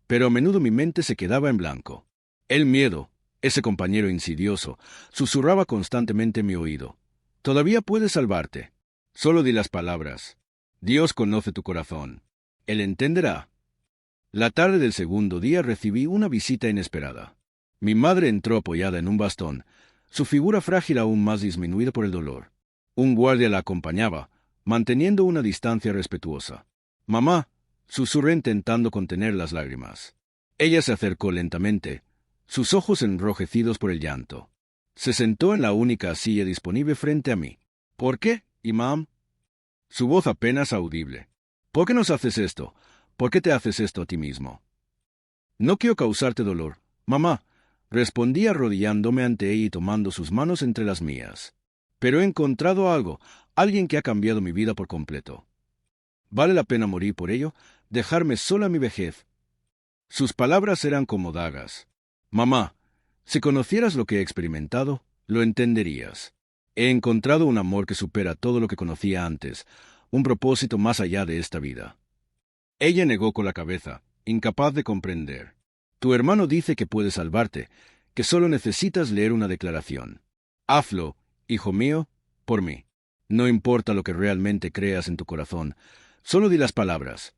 pero a menudo mi mente se quedaba en blanco. El miedo, ese compañero insidioso, susurraba constantemente en mi oído. Todavía puedes salvarte. Solo di las palabras. Dios conoce tu corazón. Él entenderá. La tarde del segundo día recibí una visita inesperada. Mi madre entró apoyada en un bastón, su figura frágil aún más disminuida por el dolor. Un guardia la acompañaba, manteniendo una distancia respetuosa. «Mamá», susurré intentando contener las lágrimas. Ella se acercó lentamente, sus ojos enrojecidos por el llanto. Se sentó en la única silla disponible frente a mí. «¿Por qué, imam?» Su voz apenas audible. «¿Por qué nos haces esto? ¿Por qué te haces esto a ti mismo?» «No quiero causarte dolor, mamá», respondí arrodillándome ante ella y tomando sus manos entre las mías. «Pero he encontrado algo, alguien que ha cambiado mi vida por completo. ¿Vale la pena morir por ello? ¿Dejarme sola a mi vejez?» Sus palabras eran como dagas. «Mamá, si conocieras lo que he experimentado, lo entenderías. He encontrado un amor que supera todo lo que conocía antes, un propósito más allá de esta vida». Ella negó con la cabeza, incapaz de comprender. «Tu hermano dice que puede salvarte, que solo necesitas leer una declaración. Hazlo, hijo mío, por mí. No importa lo que realmente creas en tu corazón, solo di las palabras».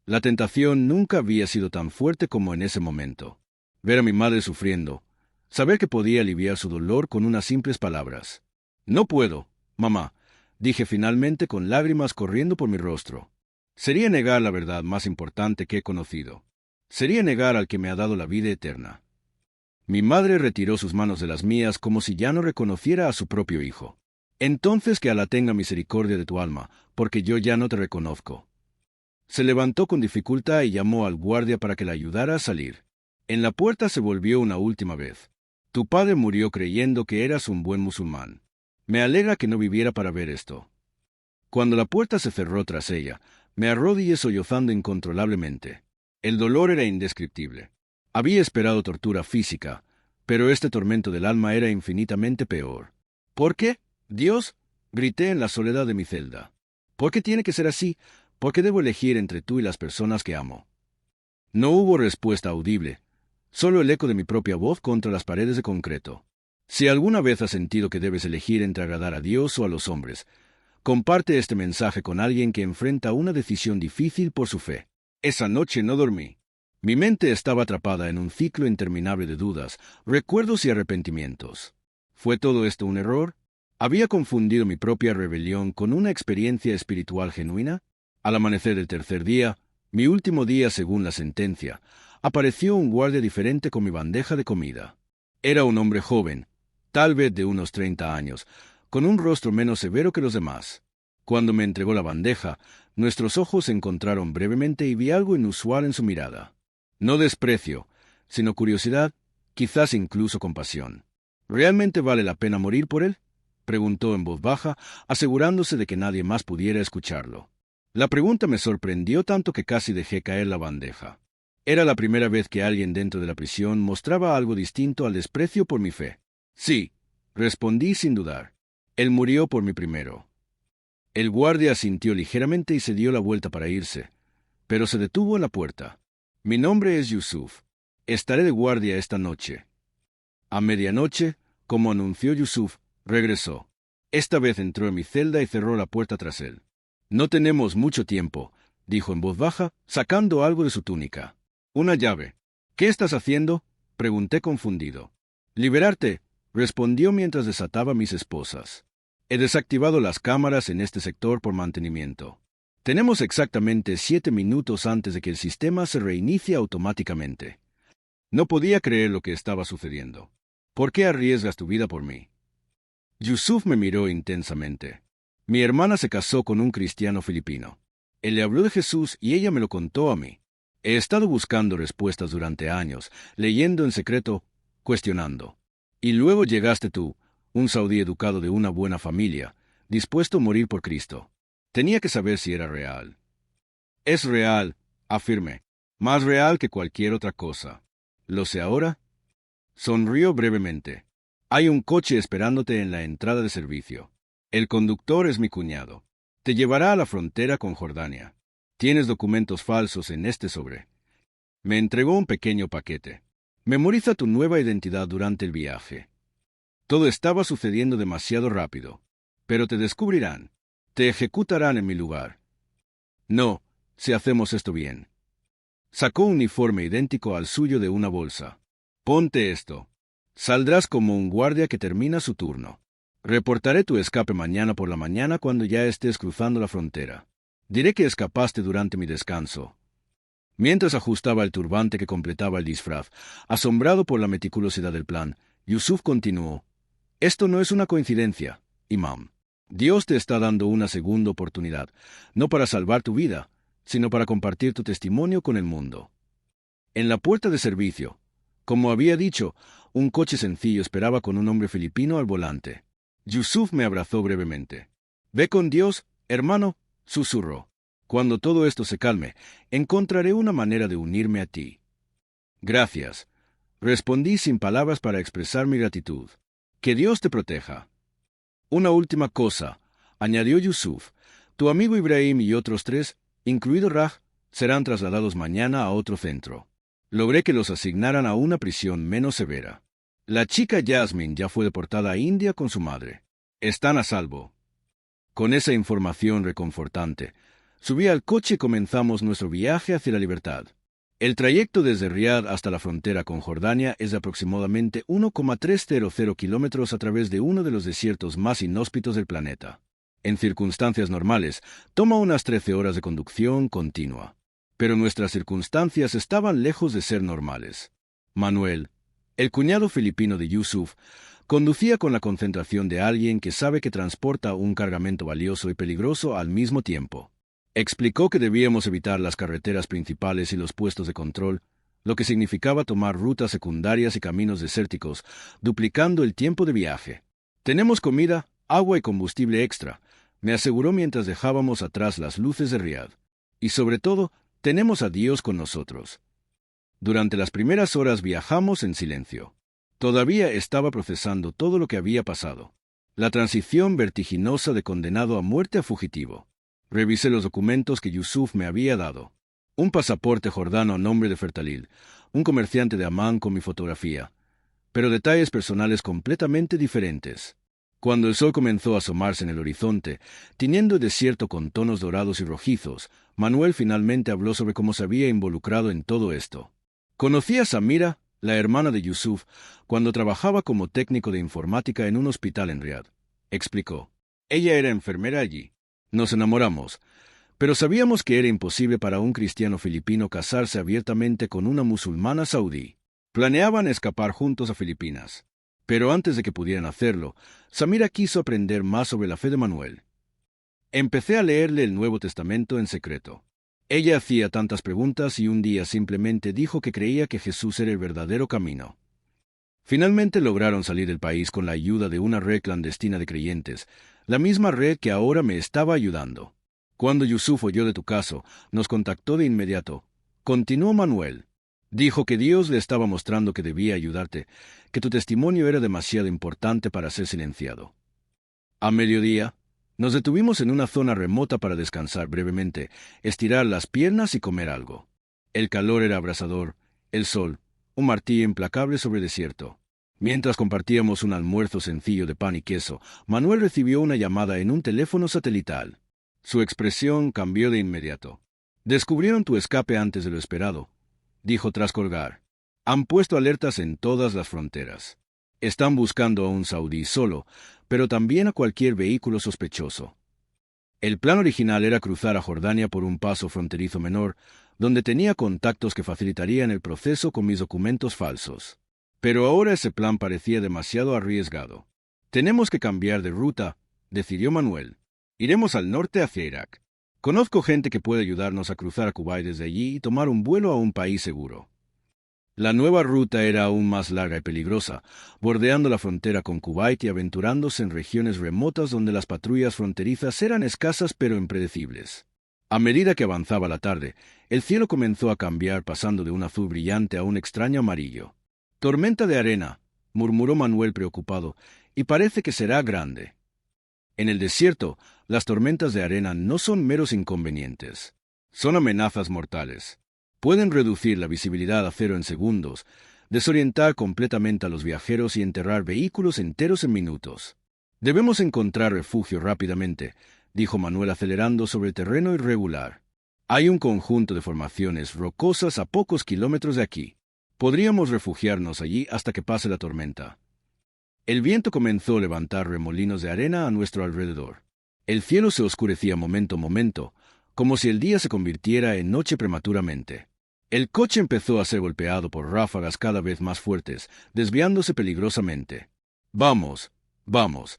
La tentación nunca había sido tan fuerte como en ese momento. Ver a mi madre sufriendo, saber que podía aliviar su dolor con unas simples palabras. «No puedo, mamá», dije finalmente con lágrimas corriendo por mi rostro. Sería negar la verdad más importante que he conocido. Sería negar al que me ha dado la vida eterna. Mi madre retiró sus manos de las mías como si ya no reconociera a su propio hijo. «Entonces que Alá tenga misericordia de tu alma, porque yo ya no te reconozco». Se levantó con dificultad y llamó al guardia para que la ayudara a salir. En la puerta se volvió una última vez. «Tu padre murió creyendo que eras un buen musulmán. Me alegra que no viviera para ver esto». Cuando la puerta se cerró tras ella, me arrodillé sollozando incontrolablemente. El dolor era indescriptible. Había esperado tortura física, pero este tormento del alma era infinitamente peor. «¿Por qué, Dios?», grité en la soledad de mi celda. «¿Por qué tiene que ser así? ¿Por qué debo elegir entre tú y las personas que amo?». No hubo respuesta audible, solo el eco de mi propia voz contra las paredes de concreto. Si alguna vez has sentido que debes elegir entre agradar a Dios o a los hombres, comparte este mensaje con alguien que enfrenta una decisión difícil por su fe. Esa noche no dormí. Mi mente estaba atrapada en un ciclo interminable de dudas, recuerdos y arrepentimientos. ¿Fue todo esto un error? ¿Había confundido mi propia rebelión con una experiencia espiritual genuina? Al amanecer del tercer día, mi último día según la sentencia, apareció un guardia diferente con mi bandeja de comida. Era un hombre joven, tal vez de unos 30 años, con un rostro menos severo que los demás. Cuando me entregó la bandeja, nuestros ojos se encontraron brevemente y vi algo inusual en su mirada. No desprecio, sino curiosidad, quizás incluso compasión. «¿Realmente vale la pena morir por él?», preguntó en voz baja, asegurándose de que nadie más pudiera escucharlo. La pregunta me sorprendió tanto que casi dejé caer la bandeja. Era la primera vez que alguien dentro de la prisión mostraba algo distinto al desprecio por mi fe. «Sí», respondí sin dudar. «Él murió por mí primero». El guardia asintió ligeramente y se dio la vuelta para irse, pero se detuvo en la puerta. «Mi nombre es Yusuf. Estaré de guardia esta noche». A medianoche, como anunció Yusuf, regresó. Esta vez entró en mi celda y cerró la puerta tras él. «No tenemos mucho tiempo», dijo en voz baja, sacando algo de su túnica. «Una llave». «¿Qué estás haciendo?», pregunté confundido. «Liberarte», respondió mientras desataba mis esposas. He desactivado las cámaras en este sector por mantenimiento. Tenemos exactamente 7 minutos antes de que el sistema se reinicie automáticamente. No podía creer lo que estaba sucediendo. ¿Por qué arriesgas tu vida por mí? Yusuf me miró intensamente. Mi hermana se casó con un cristiano filipino. Él le habló de Jesús y ella me lo contó a mí. He estado buscando respuestas durante años, leyendo en secreto, cuestionando. Y luego llegaste tú, un saudí educado de una buena familia, dispuesto a morir por Cristo. Tenía que saber si era real. Es real, afirmé. Más real que cualquier otra cosa. ¿Lo sé ahora? Sonrió brevemente. Hay un coche esperándote en la entrada de servicio. El conductor es mi cuñado. Te llevará a la frontera con Jordania. Tienes documentos falsos en este sobre. Me entregó un pequeño paquete. Memoriza tu nueva identidad durante el viaje. Todo estaba sucediendo demasiado rápido. Pero te descubrirán. Te ejecutarán en mi lugar. No, si hacemos esto bien. Sacó un uniforme idéntico al suyo de una bolsa. Ponte esto. Saldrás como un guardia que termina su turno. Reportaré tu escape mañana por la mañana cuando ya estés cruzando la frontera. Diré que escapaste durante mi descanso. Mientras ajustaba el turbante que completaba el disfraz, asombrado por la meticulosidad del plan, Yusuf continuó. Esto no es una coincidencia, Imam. Dios te está dando una segunda oportunidad, no para salvar tu vida, sino para compartir tu testimonio con el mundo. En la puerta de servicio, como había dicho, un coche sencillo esperaba con un hombre filipino al volante. Yusuf me abrazó brevemente. Ve con Dios, hermano, susurró. Cuando todo esto se calme, encontraré una manera de unirme a ti. Gracias. Respondí sin palabras para expresar mi gratitud. Que Dios te proteja. Una última cosa, añadió Yusuf. Tu amigo Ibrahim y otros 3, incluido Raj, serán trasladados mañana a otro centro. Logré que los asignaran a una prisión menos severa. La chica Yasmin ya fue deportada a India con su madre. Están a salvo. Con esa información reconfortante, subí al coche y comenzamos nuestro viaje hacia la libertad. El trayecto desde Riad hasta la frontera con Jordania es de aproximadamente 1,300 kilómetros a través de uno de los desiertos más inhóspitos del planeta. En circunstancias normales, toma unas 13 horas de conducción continua. Pero nuestras circunstancias estaban lejos de ser normales. Manuel, el cuñado filipino de Yusuf, conducía con la concentración de alguien que sabe que transporta un cargamento valioso y peligroso al mismo tiempo. Explicó que debíamos evitar las carreteras principales y los puestos de control, lo que significaba tomar rutas secundarias y caminos desérticos, duplicando el tiempo de viaje. Tenemos comida, agua y combustible extra, me aseguró mientras dejábamos atrás las luces de Riad. Y sobre todo, tenemos a Dios con nosotros. Durante las primeras horas viajamos en silencio. Todavía estaba procesando todo lo que había pasado. La transición vertiginosa de condenado a muerte a fugitivo. Revisé los documentos que Yusuf me había dado. Un pasaporte jordano a nombre de Fertalil, un comerciante de Amán con mi fotografía, pero detalles personales completamente diferentes. Cuando el sol comenzó a asomarse en el horizonte, tiñendo el desierto con tonos dorados y rojizos, Manuel finalmente habló sobre cómo se había involucrado en todo esto. Conocí a Samira, la hermana de Yusuf, cuando trabajaba como técnico de informática en un hospital en Riad. Explicó. Ella era enfermera allí. Nos enamoramos, pero sabíamos que era imposible para un cristiano filipino casarse abiertamente con una musulmana saudí. Planeaban escapar juntos a Filipinas. Pero antes de que pudieran hacerlo, Samira quiso aprender más sobre la fe de Manuel. Empecé a leerle el Nuevo Testamento en secreto. Ella hacía tantas preguntas y un día simplemente dijo que creía que Jesús era el verdadero camino. Finalmente lograron salir del país con la ayuda de una red clandestina de creyentes, la misma red que ahora me estaba ayudando. Cuando Yusuf oyó de tu caso, nos contactó de inmediato. Continuó Manuel. Dijo que Dios le estaba mostrando que debía ayudarte, que tu testimonio era demasiado importante para ser silenciado. A mediodía, nos detuvimos en una zona remota para descansar brevemente, estirar las piernas y comer algo. El calor era abrasador, el sol, un martillo implacable sobre el desierto. Mientras compartíamos un almuerzo sencillo de pan y queso, Manuel recibió una llamada en un teléfono satelital. Su expresión cambió de inmediato. Descubrieron tu escape antes de lo esperado, dijo tras colgar. Han puesto alertas en todas las fronteras. Están buscando a un saudí solo, pero también a cualquier vehículo sospechoso. El plan original era cruzar a Jordania por un paso fronterizo menor, donde tenía contactos que facilitarían el proceso con mis documentos falsos. Pero ahora ese plan parecía demasiado arriesgado. Tenemos que cambiar de ruta, decidió Manuel. Iremos al norte hacia Irak. Conozco gente que puede ayudarnos a cruzar a Kuwait desde allí y tomar un vuelo a un país seguro. La nueva ruta era aún más larga y peligrosa, bordeando la frontera con Kuwait y aventurándose en regiones remotas donde las patrullas fronterizas eran escasas pero impredecibles. A medida que avanzaba la tarde, el cielo comenzó a cambiar pasando de un azul brillante a un extraño amarillo. «Tormenta de arena», murmuró Manuel preocupado, «y parece que será grande». En el desierto, las tormentas de arena no son meros inconvenientes. Son amenazas mortales. Pueden reducir la visibilidad a cero en segundos, desorientar completamente a los viajeros y enterrar vehículos enteros en minutos. «Debemos encontrar refugio rápidamente», dijo Manuel acelerando sobre el terreno irregular. «Hay un conjunto de formaciones rocosas a pocos kilómetros de aquí. Podríamos refugiarnos allí hasta que pase la tormenta». El viento comenzó a levantar remolinos de arena a nuestro alrededor. El cielo se oscurecía momento a momento, como si el día se convirtiera en noche prematuramente. El coche empezó a ser golpeado por ráfagas cada vez más fuertes, desviándose peligrosamente. «Vamos, vamos».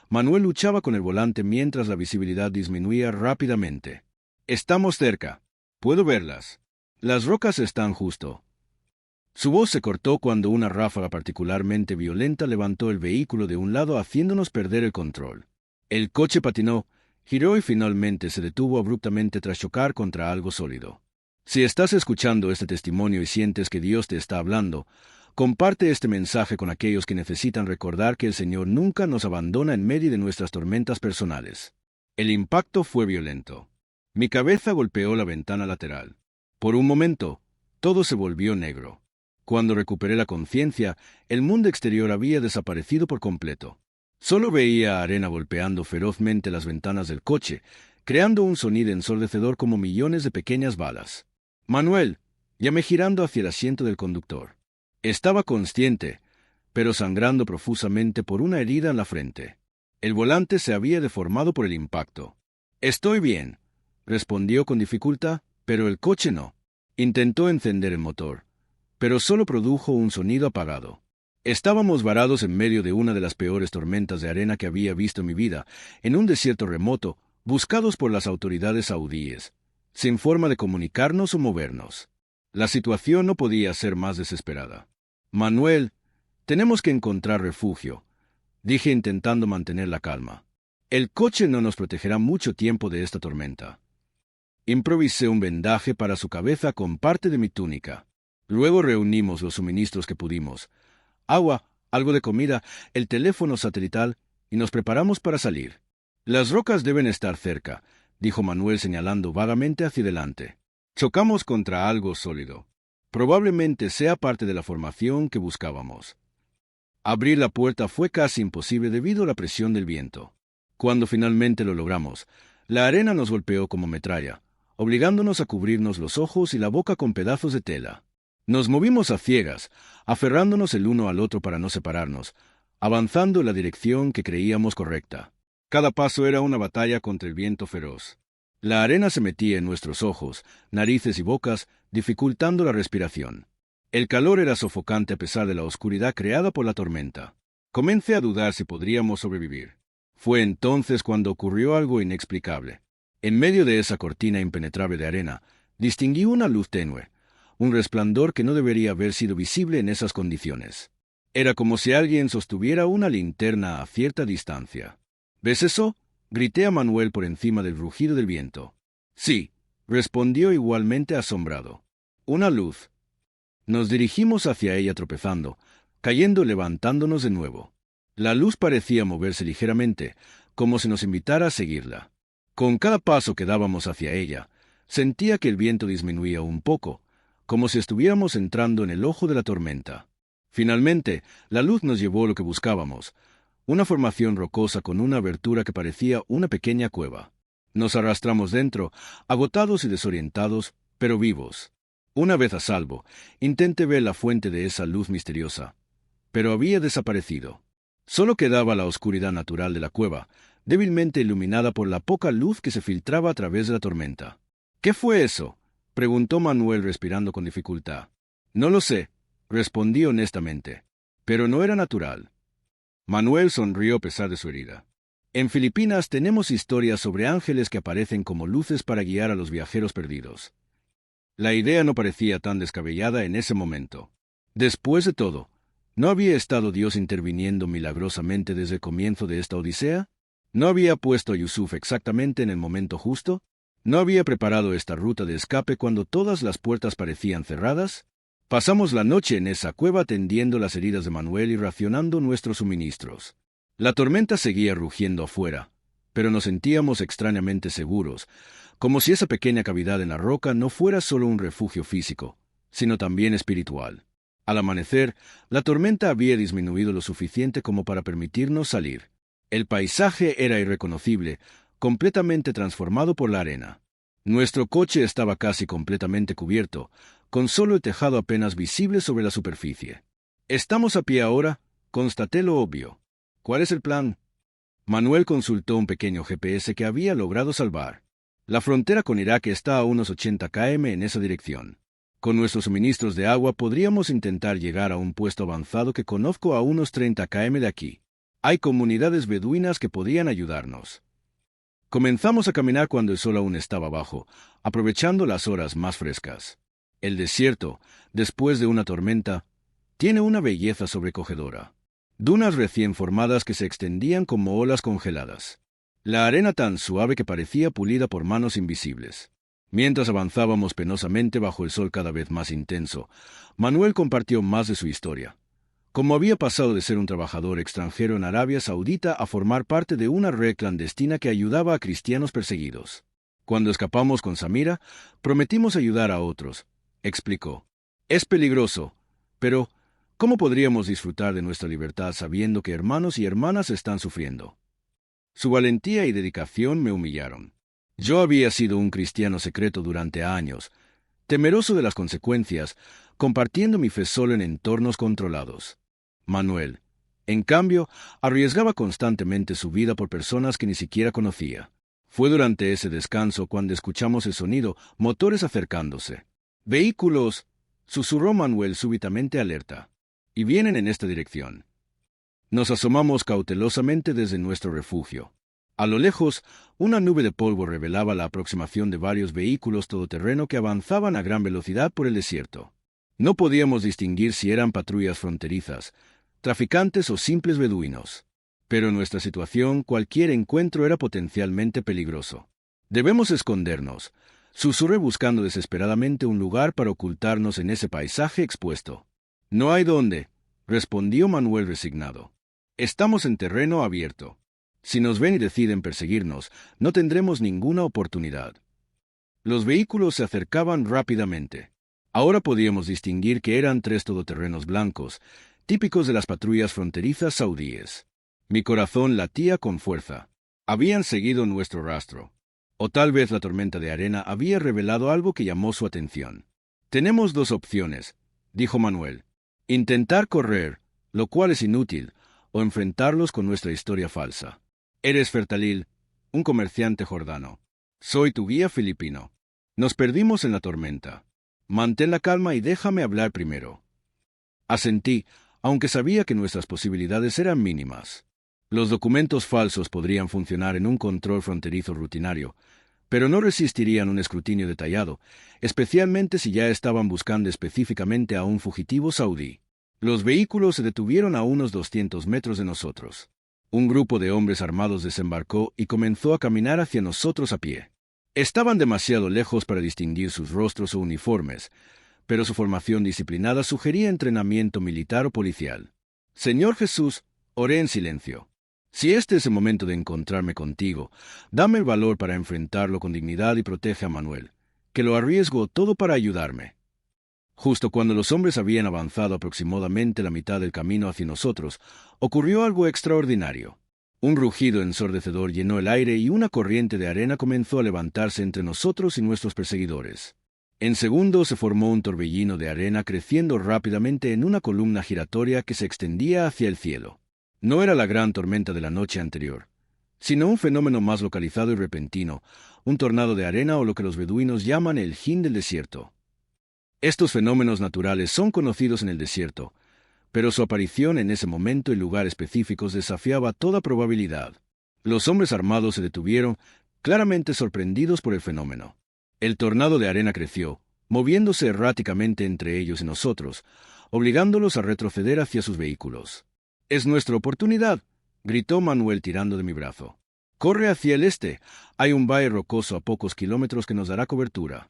Manuel luchaba con el volante mientras la visibilidad disminuía rápidamente. «Estamos cerca. Puedo verlas. Las rocas están justo». Su voz se cortó cuando una ráfaga particularmente violenta levantó el vehículo de un lado haciéndonos perder el control. El coche patinó, giró y finalmente se detuvo abruptamente tras chocar contra algo sólido. Si estás escuchando este testimonio y sientes que Dios te está hablando, comparte este mensaje con aquellos que necesitan recordar que el Señor nunca nos abandona en medio de nuestras tormentas personales. El impacto fue violento. Mi cabeza golpeó la ventana lateral. Por un momento, todo se volvió negro. Cuando recuperé la conciencia, el mundo exterior había desaparecido por completo. Solo veía arena golpeando ferozmente las ventanas del coche, creando un sonido ensordecedor como millones de pequeñas balas. «Manuel», llamé girando hacia el asiento del conductor. Estaba consciente, pero sangrando profusamente por una herida en la frente. El volante se había deformado por el impacto. «Estoy bien», respondió con dificultad, pero el coche no. Intentó encender el motor, pero solo produjo un sonido apagado. Estábamos varados en medio de una de las peores tormentas de arena que había visto en mi vida, en un desierto remoto, buscados por las autoridades saudíes, sin forma de comunicarnos o movernos. La situación no podía ser más desesperada. «Manuel, tenemos que encontrar refugio», dije intentando mantener la calma. «El coche no nos protegerá mucho tiempo de esta tormenta». Improvisé un vendaje para su cabeza con parte de mi túnica. Luego reunimos los suministros que pudimos: agua, algo de comida, el teléfono satelital, y nos preparamos para salir. «Las rocas deben estar cerca», dijo Manuel señalando vagamente hacia delante. «Chocamos contra algo sólido. Probablemente sea parte de la formación que buscábamos». Abrir la puerta fue casi imposible debido a la presión del viento. Cuando finalmente lo logramos, la arena nos golpeó como metralla, obligándonos a cubrirnos los ojos y la boca con pedazos de tela. Nos movimos a ciegas, aferrándonos el uno al otro para no separarnos, avanzando en la dirección que creíamos correcta. Cada paso era una batalla contra el viento feroz. La arena se metía en nuestros ojos, narices y bocas, dificultando la respiración. El calor era sofocante a pesar de la oscuridad creada por la tormenta. Comencé a dudar si podríamos sobrevivir. Fue entonces cuando ocurrió algo inexplicable. En medio de esa cortina impenetrable de arena, distinguí una luz tenue, un resplandor que no debería haber sido visible en esas condiciones. Era como si alguien sostuviera una linterna a cierta distancia. «¿Ves eso?», grité a Manuel por encima del rugido del viento. «Sí», respondió igualmente asombrado. «Una luz». Nos dirigimos hacia ella tropezando, cayendo y levantándonos de nuevo. La luz parecía moverse ligeramente, como si nos invitara a seguirla. Con cada paso que dábamos hacia ella, sentía que el viento disminuía un poco, como si estuviéramos entrando en el ojo de la tormenta. Finalmente, la luz nos llevó a lo que buscábamos, una formación rocosa con una abertura que parecía una pequeña cueva. Nos arrastramos dentro, agotados y desorientados, pero vivos. Una vez a salvo, intenté ver la fuente de esa luz misteriosa, pero había desaparecido. Solo quedaba la oscuridad natural de la cueva, débilmente iluminada por la poca luz que se filtraba a través de la tormenta. ¿Qué fue eso?, preguntó Manuel respirando con dificultad. No lo sé, respondí honestamente, pero no era natural. Manuel sonrió a pesar de su herida. En Filipinas tenemos historias sobre ángeles que aparecen como luces para guiar a los viajeros perdidos. La idea no parecía tan descabellada en ese momento. Después de todo, ¿no había estado Dios interviniendo milagrosamente desde el comienzo de esta odisea? ¿No había puesto a Yusuf exactamente en el momento justo? ¿No había preparado esta ruta de escape cuando todas las puertas parecían cerradas? Pasamos la noche en esa cueva atendiendo las heridas de Manuel y racionando nuestros suministros. La tormenta seguía rugiendo afuera, pero nos sentíamos extrañamente seguros, como si esa pequeña cavidad en la roca no fuera solo un refugio físico, sino también espiritual. Al amanecer, la tormenta había disminuido lo suficiente como para permitirnos salir. El paisaje era irreconocible, completamente transformado por la arena. Nuestro coche estaba casi completamente cubierto, con solo el tejado apenas visible sobre la superficie. «Estamos a pie ahora», constaté lo obvio. «¿Cuál es el plan?» Manuel consultó un pequeño GPS que había logrado salvar. La frontera con Irak está a unos 80 km en esa dirección. Con nuestros suministros de agua podríamos intentar llegar a un puesto avanzado que conozco a unos 30 km de aquí. Hay comunidades beduinas que podrían ayudarnos. Comenzamos a caminar cuando el sol aún estaba bajo, aprovechando las horas más frescas. El desierto, después de una tormenta, tiene una belleza sobrecogedora. Dunas recién formadas que se extendían como olas congeladas. La arena tan suave que parecía pulida por manos invisibles. Mientras avanzábamos penosamente bajo el sol cada vez más intenso, Manuel compartió más de su historia. Cómo había pasado de ser un trabajador extranjero en Arabia Saudita a formar parte de una red clandestina que ayudaba a cristianos perseguidos. Cuando escapamos con Samira, prometimos ayudar a otros, explicó. Es peligroso, pero ¿cómo podríamos disfrutar de nuestra libertad sabiendo que hermanos y hermanas están sufriendo? Su valentía y dedicación me humillaron. Yo había sido un cristiano secreto durante años, temeroso de las consecuencias, compartiendo mi fe solo en entornos controlados. Manuel, en cambio, arriesgaba constantemente su vida por personas que ni siquiera conocía. Fue durante ese descanso cuando escuchamos el sonido, motores acercándose. «Vehículos», susurró Manuel súbitamente alerta. «Y vienen en esta dirección». Nos asomamos cautelosamente desde nuestro refugio. A lo lejos, una nube de polvo revelaba la aproximación de varios vehículos todoterreno que avanzaban a gran velocidad por el desierto. No podíamos distinguir si eran patrullas fronterizas, traficantes o simples beduinos. Pero en nuestra situación, cualquier encuentro era potencialmente peligroso. «Debemos escondernos», susurré buscando desesperadamente un lugar para ocultarnos en ese paisaje expuesto. «No hay dónde», respondió Manuel resignado. «Estamos en terreno abierto. Si nos ven y deciden perseguirnos, no tendremos ninguna oportunidad». Los vehículos se acercaban rápidamente. Ahora podíamos distinguir que eran 3 todoterrenos blancos, típicos de las patrullas fronterizas saudíes. Mi corazón latía con fuerza. Habían seguido nuestro rastro. O tal vez la tormenta de arena había revelado algo que llamó su atención. «Tenemos 2 opciones», dijo Manuel. «Intentar correr, lo cual es inútil, o enfrentarlos con nuestra historia falsa. Eres Fertalil, un comerciante jordano. Soy tu guía filipino. Nos perdimos en la tormenta. Mantén la calma y déjame hablar primero». Asentí, aunque sabía que nuestras posibilidades eran mínimas. Los documentos falsos podrían funcionar en un control fronterizo rutinario, pero no resistirían un escrutinio detallado, especialmente si ya estaban buscando específicamente a un fugitivo saudí. Los vehículos se detuvieron a unos 200 metros de nosotros. Un grupo de hombres armados desembarcó y comenzó a caminar hacia nosotros a pie. Estaban demasiado lejos para distinguir sus rostros o uniformes, pero su formación disciplinada sugería entrenamiento militar o policial. «Señor Jesús», oré en silencio. «Si este es el momento de encontrarme contigo, dame el valor para enfrentarlo con dignidad y protege a Manuel, que lo arriesgo todo para ayudarme». Justo cuando los hombres habían avanzado aproximadamente la mitad del camino hacia nosotros, ocurrió algo extraordinario. Un rugido ensordecedor llenó el aire y una corriente de arena comenzó a levantarse entre nosotros y nuestros perseguidores. En segundos se formó un torbellino de arena creciendo rápidamente en una columna giratoria que se extendía hacia el cielo. No era la gran tormenta de la noche anterior, sino un fenómeno más localizado y repentino, un tornado de arena o lo que los beduinos llaman el jin del desierto. Estos fenómenos naturales son conocidos en el desierto, pero su aparición en ese momento y lugar específicos desafiaba toda probabilidad. Los hombres armados se detuvieron, claramente sorprendidos por el fenómeno. El tornado de arena creció, moviéndose erráticamente entre ellos y nosotros, obligándolos a retroceder hacia sus vehículos. «Es nuestra oportunidad», gritó Manuel tirando de mi brazo. «Corre hacia el este. Hay un valle rocoso a pocos kilómetros que nos dará cobertura».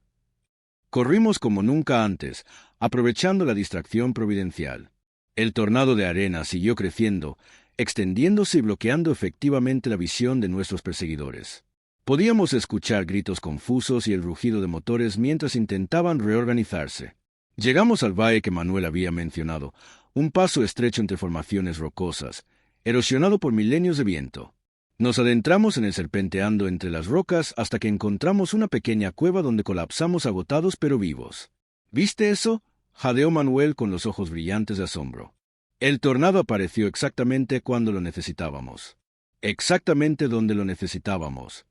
Corrimos como nunca antes, aprovechando la distracción providencial. El tornado de arena siguió creciendo, extendiéndose y bloqueando efectivamente la visión de nuestros perseguidores. Podíamos escuchar gritos confusos y el rugido de motores mientras intentaban reorganizarse. Llegamos al valle que Manuel había mencionado, un paso estrecho entre formaciones rocosas, erosionado por milenios de viento. Nos adentramos en el serpenteando entre las rocas hasta que encontramos una pequeña cueva donde colapsamos agotados pero vivos. ¿Viste eso?, jadeó Manuel con los ojos brillantes de asombro. El tornado apareció exactamente cuando lo necesitábamos. Exactamente donde lo necesitábamos.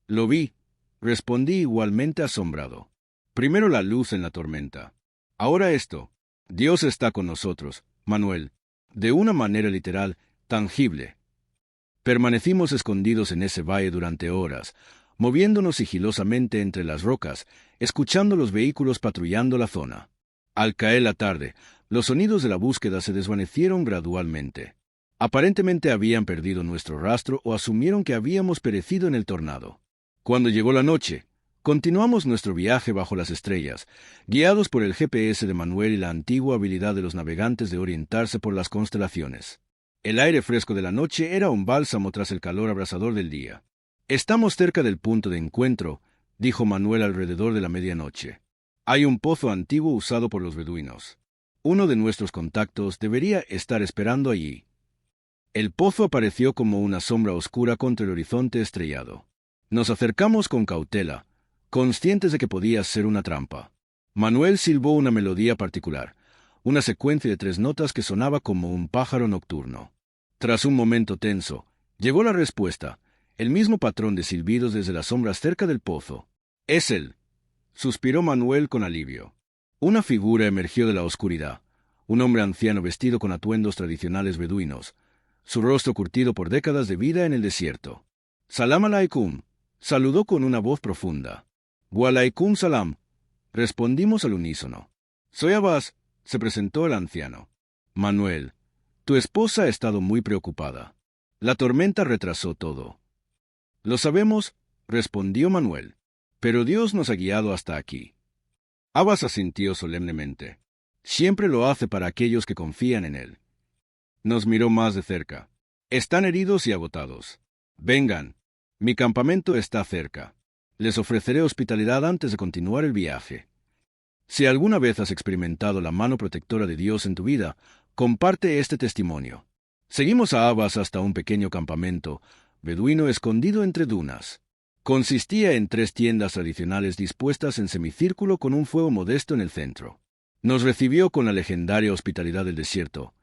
Lo vi, respondí igualmente asombrado. Primero la luz en la tormenta. Ahora esto. Dios está con nosotros, Manuel, de una manera literal, tangible. Permanecimos escondidos en ese valle durante horas, moviéndonos sigilosamente entre las rocas, escuchando los vehículos patrullando la zona. Al caer la tarde, los sonidos de la búsqueda se desvanecieron gradualmente. Aparentemente habían perdido nuestro rastro o asumieron que habíamos perecido en el tornado. Cuando llegó la noche, continuamos nuestro viaje bajo las estrellas, guiados por el GPS de Manuel y la antigua habilidad de los navegantes de orientarse por las constelaciones. El aire fresco de la noche era un bálsamo tras el calor abrasador del día. «Estamos cerca del punto de encuentro», dijo Manuel alrededor de la medianoche. «Hay un pozo antiguo usado por los beduinos. Uno de nuestros contactos debería estar esperando allí». El pozo apareció como una sombra oscura contra el horizonte estrellado. Nos acercamos con cautela, conscientes de que podía ser una trampa. Manuel silbó una melodía particular, una secuencia de 3 notas que sonaba como un pájaro nocturno. Tras un momento tenso, llegó la respuesta, el mismo patrón de silbidos desde las sombras cerca del pozo. «Es él», suspiró Manuel con alivio. Una figura emergió de la oscuridad, un hombre anciano vestido con atuendos tradicionales beduinos, su rostro curtido por décadas de vida en el desierto. «Salam alaikum», saludó con una voz profunda. «Wa alaikum salam», respondimos al unísono. «Soy Abbas», se presentó el anciano. «Manuel, tu esposa ha estado muy preocupada. La tormenta retrasó todo». «Lo sabemos», respondió Manuel, «pero Dios nos ha guiado hasta aquí». Abbas asintió solemnemente. «Siempre lo hace para aquellos que confían en él». Nos miró más de cerca. «Están heridos y agotados. Vengan. Mi campamento está cerca. Les ofreceré hospitalidad antes de continuar el viaje. Si alguna vez has experimentado la mano protectora de Dios en tu vida, comparte este testimonio». Seguimos a Abbas hasta un pequeño campamento, beduino escondido entre dunas. Consistía en 3 tiendas tradicionales dispuestas en semicírculo con un fuego modesto en el centro. Nos recibió con la legendaria hospitalidad del desierto.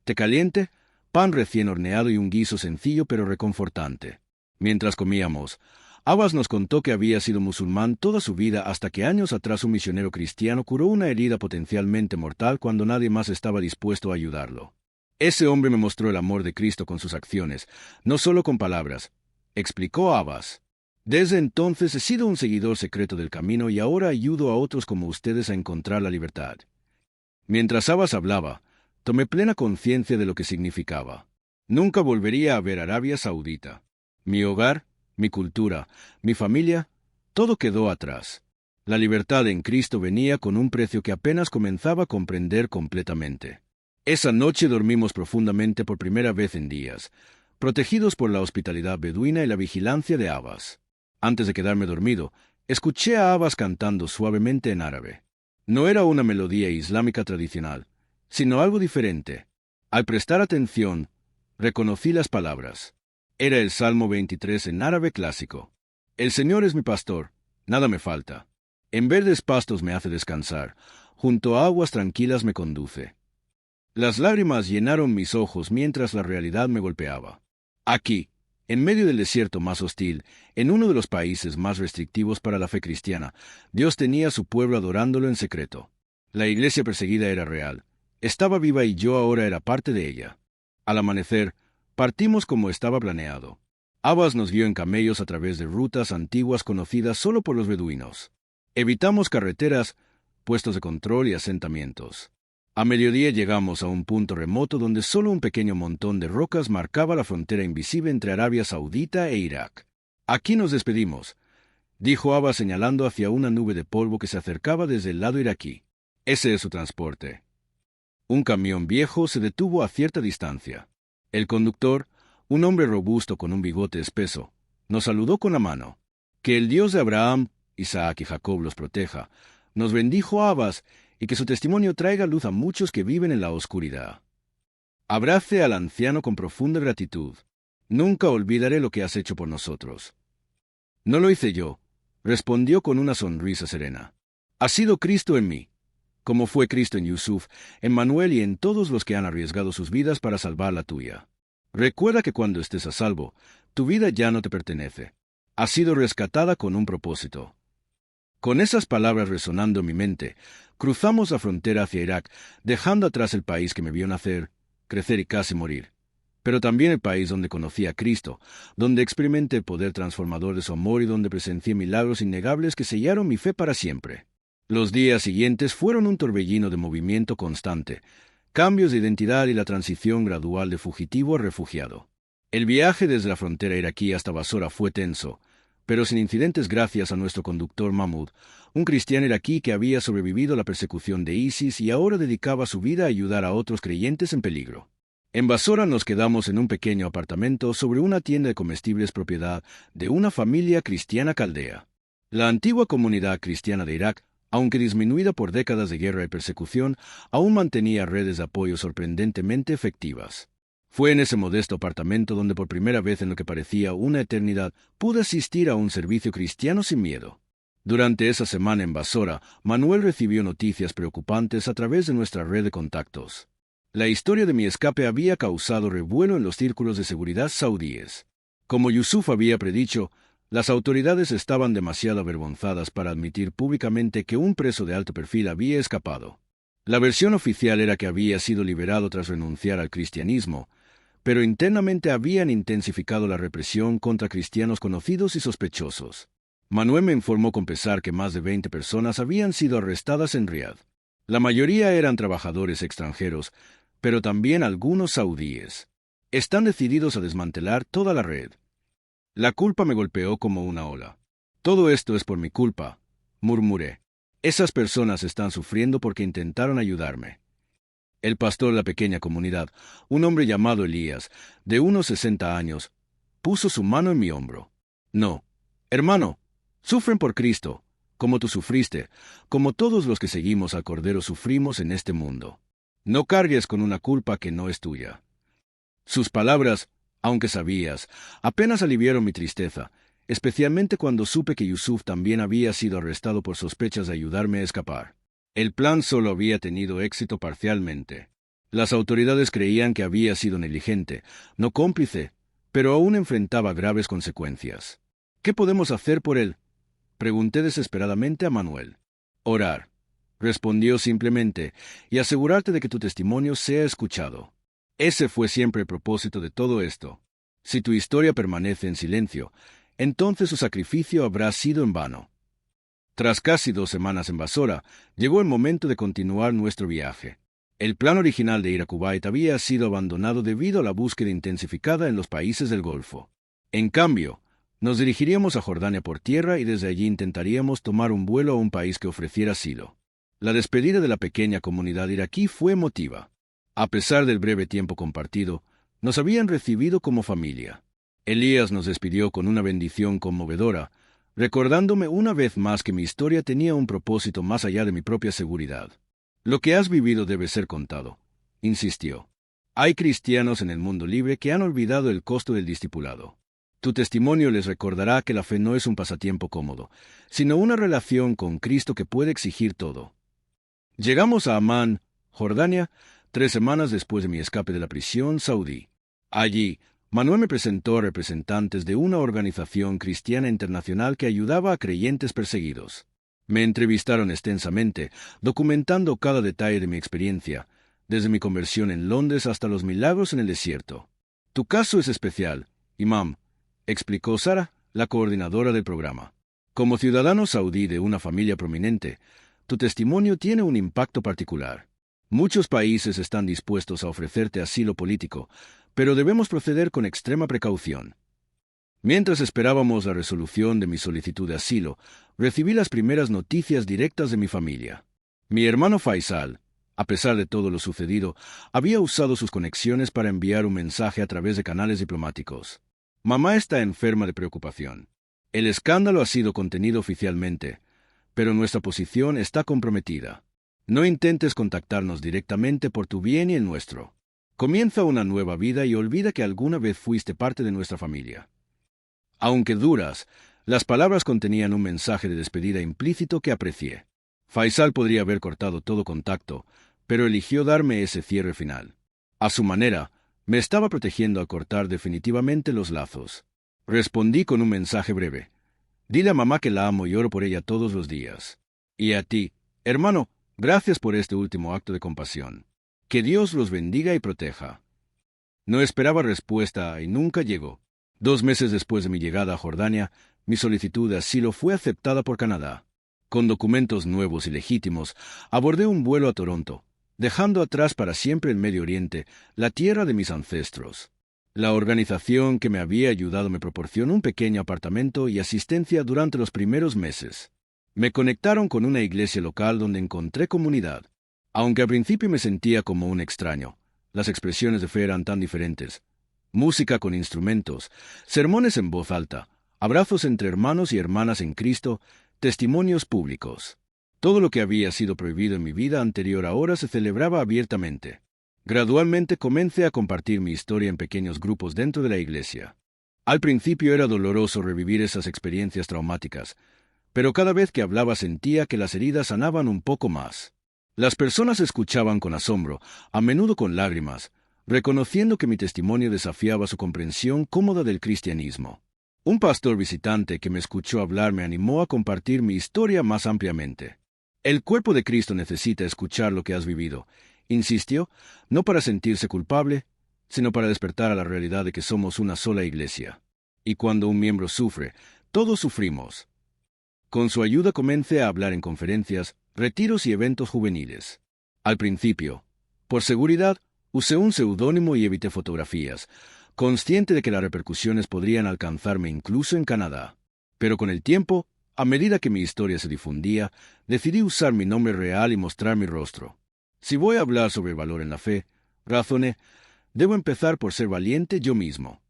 Té caliente, pan recién horneado y un guiso sencillo pero reconfortante. Mientras comíamos, Abbas nos contó que había sido musulmán toda su vida hasta que años atrás un misionero cristiano curó una herida potencialmente mortal cuando nadie más estaba dispuesto a ayudarlo. «Ese hombre me mostró el amor de Cristo con sus acciones, no solo con palabras», explicó Abbas. «Desde entonces he sido un seguidor secreto del camino y ahora ayudo a otros como ustedes a encontrar la libertad». Mientras Abbas hablaba, tomé plena conciencia de lo que significaba. Nunca volvería a ver Arabia Saudita. Mi hogar, mi cultura, mi familia, todo quedó atrás. La libertad en Cristo venía con un precio que apenas comenzaba a comprender completamente. Esa noche dormimos profundamente por primera vez en días, protegidos por la hospitalidad beduina y la vigilancia de Abbas. Antes de quedarme dormido, escuché a Abbas cantando suavemente en árabe. No era una melodía islámica tradicional, sino algo diferente. Al prestar atención, reconocí las palabras. Era el Salmo 23 en árabe clásico. «El Señor es mi pastor, nada me falta. En verdes pastos me hace descansar, junto a aguas tranquilas me conduce. Las lágrimas llenaron mis ojos mientras la realidad me golpeaba. Aquí, en medio del desierto más hostil, en uno de los países más restrictivos para la fe cristiana, Dios tenía a su pueblo adorándolo en secreto. La iglesia perseguida era real. Estaba viva y yo ahora era parte de ella. Al amanecer, partimos como estaba planeado. Abbas nos guió en camellos a través de rutas antiguas conocidas solo por los beduinos. Evitamos carreteras, puestos de control y asentamientos. A mediodía llegamos a un punto remoto donde solo un pequeño montón de rocas marcaba la frontera invisible entre Arabia Saudita e Irak. Aquí nos despedimos, dijo Abbas señalando hacia una nube de polvo que se acercaba desde el lado iraquí. Ese es su transporte. Un camión viejo se detuvo a cierta distancia. El conductor, un hombre robusto con un bigote espeso, nos saludó con la mano. Que el Dios de Abraham, Isaac y Jacob los proteja, nos bendijo Abbas y que su testimonio traiga luz a muchos que viven en la oscuridad. Abrace al anciano con profunda gratitud. Nunca olvidaré lo que has hecho por nosotros. No lo hice yo, respondió con una sonrisa serena. Ha sido Cristo en mí, como fue Cristo en Yusuf, en Manuel y en todos los que han arriesgado sus vidas para salvar la tuya. Recuerda que cuando estés a salvo, tu vida ya no te pertenece. Has sido rescatada con un propósito. Con esas palabras resonando en mi mente, cruzamos la frontera hacia Irak, dejando atrás el país que me vio nacer, crecer y casi morir. Pero también el país donde conocí a Cristo, donde experimenté el poder transformador de su amor y donde presencié milagros innegables que sellaron mi fe para siempre. Los días siguientes fueron un torbellino de movimiento constante, cambios de identidad y la transición gradual de fugitivo a refugiado. El viaje desde la frontera iraquí hasta Basora fue tenso, pero sin incidentes gracias a nuestro conductor Mahmoud, un cristiano iraquí que había sobrevivido a la persecución de ISIS y ahora dedicaba su vida a ayudar a otros creyentes en peligro. En Basora nos quedamos en un pequeño apartamento sobre una tienda de comestibles propiedad de una familia cristiana caldea. La antigua comunidad cristiana de Irak, aunque disminuida por décadas de guerra y persecución, aún mantenía redes de apoyo sorprendentemente efectivas. Fue en ese modesto apartamento donde por primera vez en lo que parecía una eternidad pude asistir a un servicio cristiano sin miedo. Durante esa semana en Basora, Manuel recibió noticias preocupantes a través de nuestra red de contactos. La historia de mi escape había causado revuelo en los círculos de seguridad saudíes. Como Yusuf había predicho, las autoridades estaban demasiado avergonzadas para admitir públicamente que un preso de alto perfil había escapado. La versión oficial era que había sido liberado tras renunciar al cristianismo, pero internamente habían intensificado la represión contra cristianos conocidos y sospechosos. Manuel me informó con pesar que más de 20 personas habían sido arrestadas en Riad. La mayoría eran trabajadores extranjeros, pero también algunos saudíes. Están decididos a desmantelar toda la red. La culpa me golpeó como una ola. Todo esto es por mi culpa, murmuré. Esas personas están sufriendo porque intentaron ayudarme. El pastor de la pequeña comunidad, un hombre llamado Elías, de unos 60 años, puso su mano en mi hombro. No, hermano, sufren por Cristo, como tú sufriste, como todos los que seguimos al Cordero sufrimos en este mundo. No cargues con una culpa que no es tuya. Sus palabras, aunque sabías, apenas aliviaron mi tristeza, especialmente cuando supe que Yusuf también había sido arrestado por sospechas de ayudarme a escapar. El plan solo había tenido éxito parcialmente. Las autoridades creían que había sido negligente, no cómplice, pero aún enfrentaba graves consecuencias. ¿Qué podemos hacer por él?, pregunté desesperadamente a Manuel. Orar, respondió simplemente, y asegurarte de que tu testimonio sea escuchado. Ese fue siempre el propósito de todo esto. Si tu historia permanece en silencio, entonces su sacrificio habrá sido en vano. Tras casi 2 semanas en Basora, llegó el momento de continuar nuestro viaje. El plan original de ir a Kuwait había sido abandonado debido a la búsqueda intensificada en los países del Golfo. En cambio, nos dirigiríamos a Jordania por tierra y desde allí intentaríamos tomar un vuelo a un país que ofreciera asilo. La despedida de la pequeña comunidad iraquí fue emotiva. A pesar del breve tiempo compartido, nos habían recibido como familia. Elías nos despidió con una bendición conmovedora, recordándome una vez más que mi historia tenía un propósito más allá de mi propia seguridad. Lo que has vivido debe ser contado, insistió. Hay cristianos en el mundo libre que han olvidado el costo del discipulado. Tu testimonio les recordará que la fe no es un pasatiempo cómodo, sino una relación con Cristo que puede exigir todo. Llegamos a Amán, Jordania, 3 semanas después de mi escape de la prisión saudí. Allí, Manuel me presentó a representantes de una organización cristiana internacional que ayudaba a creyentes perseguidos. Me entrevistaron extensamente, documentando cada detalle de mi experiencia, desde mi conversión en Londres hasta los milagros en el desierto. Tu caso es especial, Imam, explicó Sara, la coordinadora del programa. Como ciudadano saudí de una familia prominente, tu testimonio tiene un impacto particular. Muchos países están dispuestos a ofrecerte asilo político, pero debemos proceder con extrema precaución. Mientras esperábamos la resolución de mi solicitud de asilo, recibí las primeras noticias directas de mi familia. Mi hermano Faisal, a pesar de todo lo sucedido, había usado sus conexiones para enviar un mensaje a través de canales diplomáticos. Mamá está enferma de preocupación. El escándalo ha sido contenido oficialmente, pero nuestra posición está comprometida. No intentes contactarnos directamente por tu bien y el nuestro. Comienza una nueva vida y olvida que alguna vez fuiste parte de nuestra familia. Aunque duras, las palabras contenían un mensaje de despedida implícito que aprecié. Faisal podría haber cortado todo contacto, pero eligió darme ese cierre final. A su manera, me estaba protegiendo al cortar definitivamente los lazos. Respondí con un mensaje breve. Dile a mamá que la amo y oro por ella todos los días. Y a ti, hermano, gracias por este último acto de compasión. Que Dios los bendiga y proteja. No esperaba respuesta y nunca llegó. 2 meses después de mi llegada a Jordania, mi solicitud de asilo fue aceptada por Canadá. Con documentos nuevos y legítimos, abordé un vuelo a Toronto, dejando atrás para siempre el Medio Oriente, la tierra de mis ancestros. La organización que me había ayudado me proporcionó un pequeño apartamento y asistencia durante los primeros meses. Me conectaron con una iglesia local donde encontré comunidad. Aunque al principio me sentía como un extraño, las expresiones de fe eran tan diferentes. Música con instrumentos, sermones en voz alta, abrazos entre hermanos y hermanas en Cristo, testimonios públicos. Todo lo que había sido prohibido en mi vida anterior ahora se celebraba abiertamente. Gradualmente comencé a compartir mi historia en pequeños grupos dentro de la iglesia. Al principio era doloroso revivir esas experiencias traumáticas, pero cada vez que hablaba sentía que las heridas sanaban un poco más. Las personas escuchaban con asombro, a menudo con lágrimas, reconociendo que mi testimonio desafiaba su comprensión cómoda del cristianismo. Un pastor visitante que me escuchó hablar me animó a compartir mi historia más ampliamente. El cuerpo de Cristo necesita escuchar lo que has vivido, insistió, no para sentirse culpable, sino para despertar a la realidad de que somos una sola iglesia. Y cuando un miembro sufre, todos sufrimos. Con su ayuda comencé a hablar en conferencias, retiros y eventos juveniles. Al principio, por seguridad, usé un seudónimo y evité fotografías, consciente de que las repercusiones podrían alcanzarme incluso en Canadá. Pero con el tiempo, a medida que mi historia se difundía, decidí usar mi nombre real y mostrar mi rostro. Si voy a hablar sobre el valor en la fe, razoné, debo empezar por ser valiente yo mismo.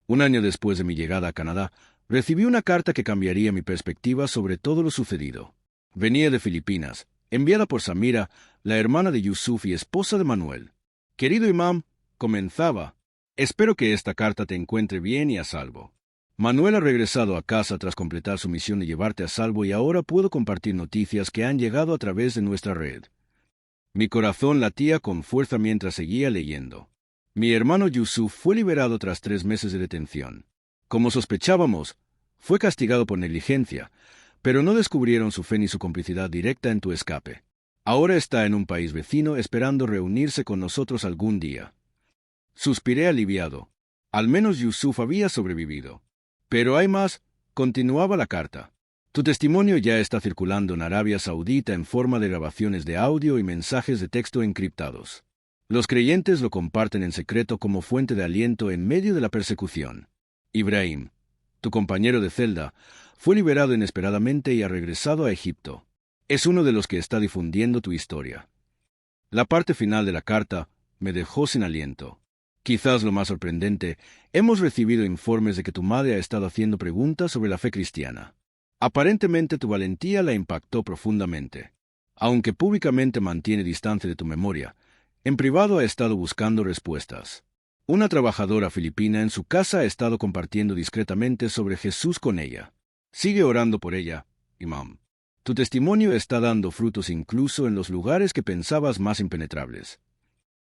1 año después de mi llegada a Canadá, recibí una carta que cambiaría mi perspectiva sobre todo lo sucedido. Venía de Filipinas, enviada por Samira, la hermana de Yusuf y esposa de Manuel. Querido Imam, comenzaba, espero que esta carta te encuentre bien y a salvo. Manuel ha regresado a casa tras completar su misión de llevarte a salvo y ahora puedo compartir noticias que han llegado a través de nuestra red. Mi corazón latía con fuerza mientras seguía leyendo. Mi hermano Yusuf fue liberado tras 3 meses de detención. Como sospechábamos, fue castigado por negligencia, pero no descubrieron su fe ni su complicidad directa en tu escape. Ahora está en un país vecino esperando reunirse con nosotros algún día. Suspiré aliviado. Al menos Yusuf había sobrevivido. Pero hay más, continuaba la carta. Tu testimonio ya está circulando en Arabia Saudita en forma de grabaciones de audio y mensajes de texto encriptados. Los creyentes lo comparten en secreto como fuente de aliento en medio de la persecución. Ibrahim, tu compañero de celda, fue liberado inesperadamente y ha regresado a Egipto. Es uno de los que está difundiendo tu historia. La parte final de la carta me dejó sin aliento. Quizás lo más sorprendente, hemos recibido informes de que tu madre ha estado haciendo preguntas sobre la fe cristiana. Aparentemente tu valentía la impactó profundamente. Aunque públicamente mantiene distancia de tu memoria, en privado ha estado buscando respuestas. Una trabajadora filipina en su casa ha estado compartiendo discretamente sobre Jesús con ella. Sigue orando por ella, Imam. Tu testimonio está dando frutos incluso en los lugares que pensabas más impenetrables.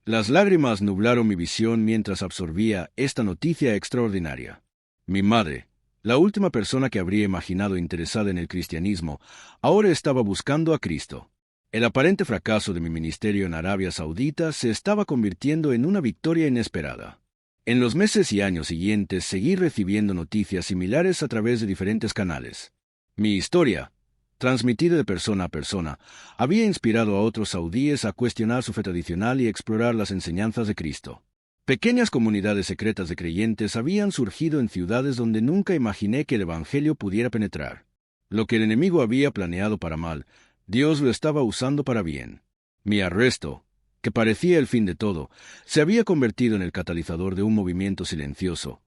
Las lágrimas nublaron mi visión mientras absorbía esta noticia extraordinaria. Mi madre, la última persona que habría imaginado interesada en el cristianismo, ahora estaba buscando a Cristo. El aparente fracaso de mi ministerio en Arabia Saudita se estaba convirtiendo en una victoria inesperada. En los meses y años siguientes seguí recibiendo noticias similares a través de diferentes canales. Mi historia, transmitida de persona a persona, había inspirado a otros saudíes a cuestionar su fe tradicional y explorar las enseñanzas de Cristo. Pequeñas comunidades secretas de creyentes habían surgido en ciudades donde nunca imaginé que el Evangelio pudiera penetrar. Lo que el enemigo había planeado para mal, Dios lo estaba usando para bien. Mi arresto, que parecía el fin de todo, se había convertido en el catalizador de un movimiento silencioso,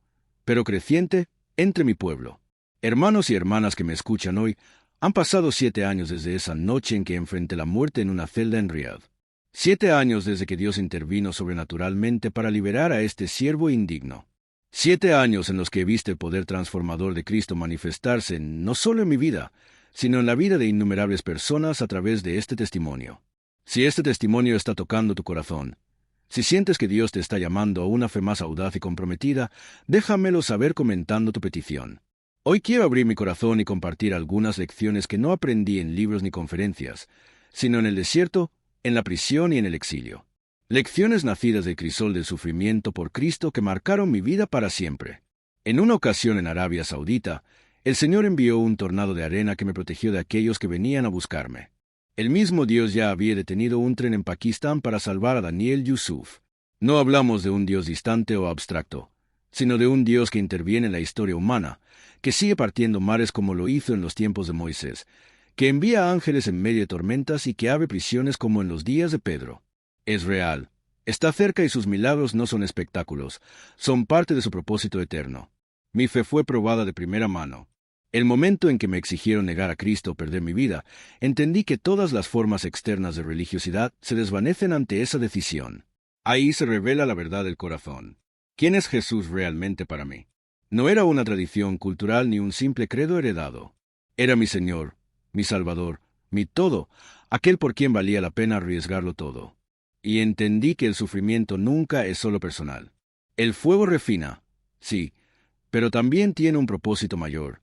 pero creciente, entre mi pueblo. Hermanos y hermanas que me escuchan hoy, han pasado 7 años desde esa noche en que enfrenté la muerte en una celda en Riad. 7 años desde que Dios intervino sobrenaturalmente para liberar a este siervo indigno. 7 años en los que he visto el poder transformador de Cristo manifestarse no solo en mi vida, sino en la vida de innumerables personas a través de este testimonio. Si este testimonio está tocando tu corazón, si sientes que Dios te está llamando a una fe más audaz y comprometida, déjamelo saber comentando tu petición. Hoy quiero abrir mi corazón y compartir algunas lecciones que no aprendí en libros ni conferencias, sino en el desierto, en la prisión y en el exilio. Lecciones nacidas del crisol del sufrimiento por Cristo que marcaron mi vida para siempre. En una ocasión en Arabia Saudita, el Señor envió un tornado de arena que me protegió de aquellos que venían a buscarme. El mismo Dios ya había detenido un tren en Pakistán para salvar a Daniel Yusuf. No hablamos de un Dios distante o abstracto, sino de un Dios que interviene en la historia humana, que sigue partiendo mares como lo hizo en los tiempos de Moisés, que envía ángeles en medio de tormentas y que abre prisiones como en los días de Pedro. Es real, está cerca y sus milagros no son espectáculos, son parte de su propósito eterno. Mi fe fue probada de primera mano. El momento en que me exigieron negar a Cristo o perder mi vida, entendí que todas las formas externas de religiosidad se desvanecen ante esa decisión. Ahí se revela la verdad del corazón. ¿Quién es Jesús realmente para mí? No era una tradición cultural ni un simple credo heredado. Era mi Señor, mi Salvador, mi todo, aquel por quien valía la pena arriesgarlo todo. Y entendí que el sufrimiento nunca es solo personal. El fuego refina, sí, pero también tiene un propósito mayor,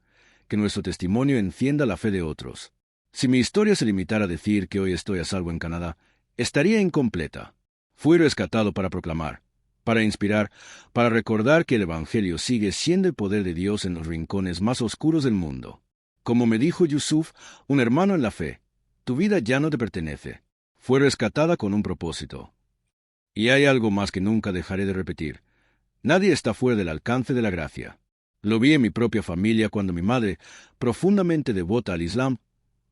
que nuestro testimonio encienda la fe de otros. Si mi historia se limitara a decir que hoy estoy a salvo en Canadá, estaría incompleta. Fui rescatado para proclamar, para inspirar, para recordar que el Evangelio sigue siendo el poder de Dios en los rincones más oscuros del mundo. Como me dijo Yusuf, un hermano en la fe, tu vida ya no te pertenece. Fue rescatada con un propósito. Y hay algo más que nunca dejaré de repetir. Nadie está fuera del alcance de la gracia. Lo vi en mi propia familia cuando mi madre, profundamente devota al Islam,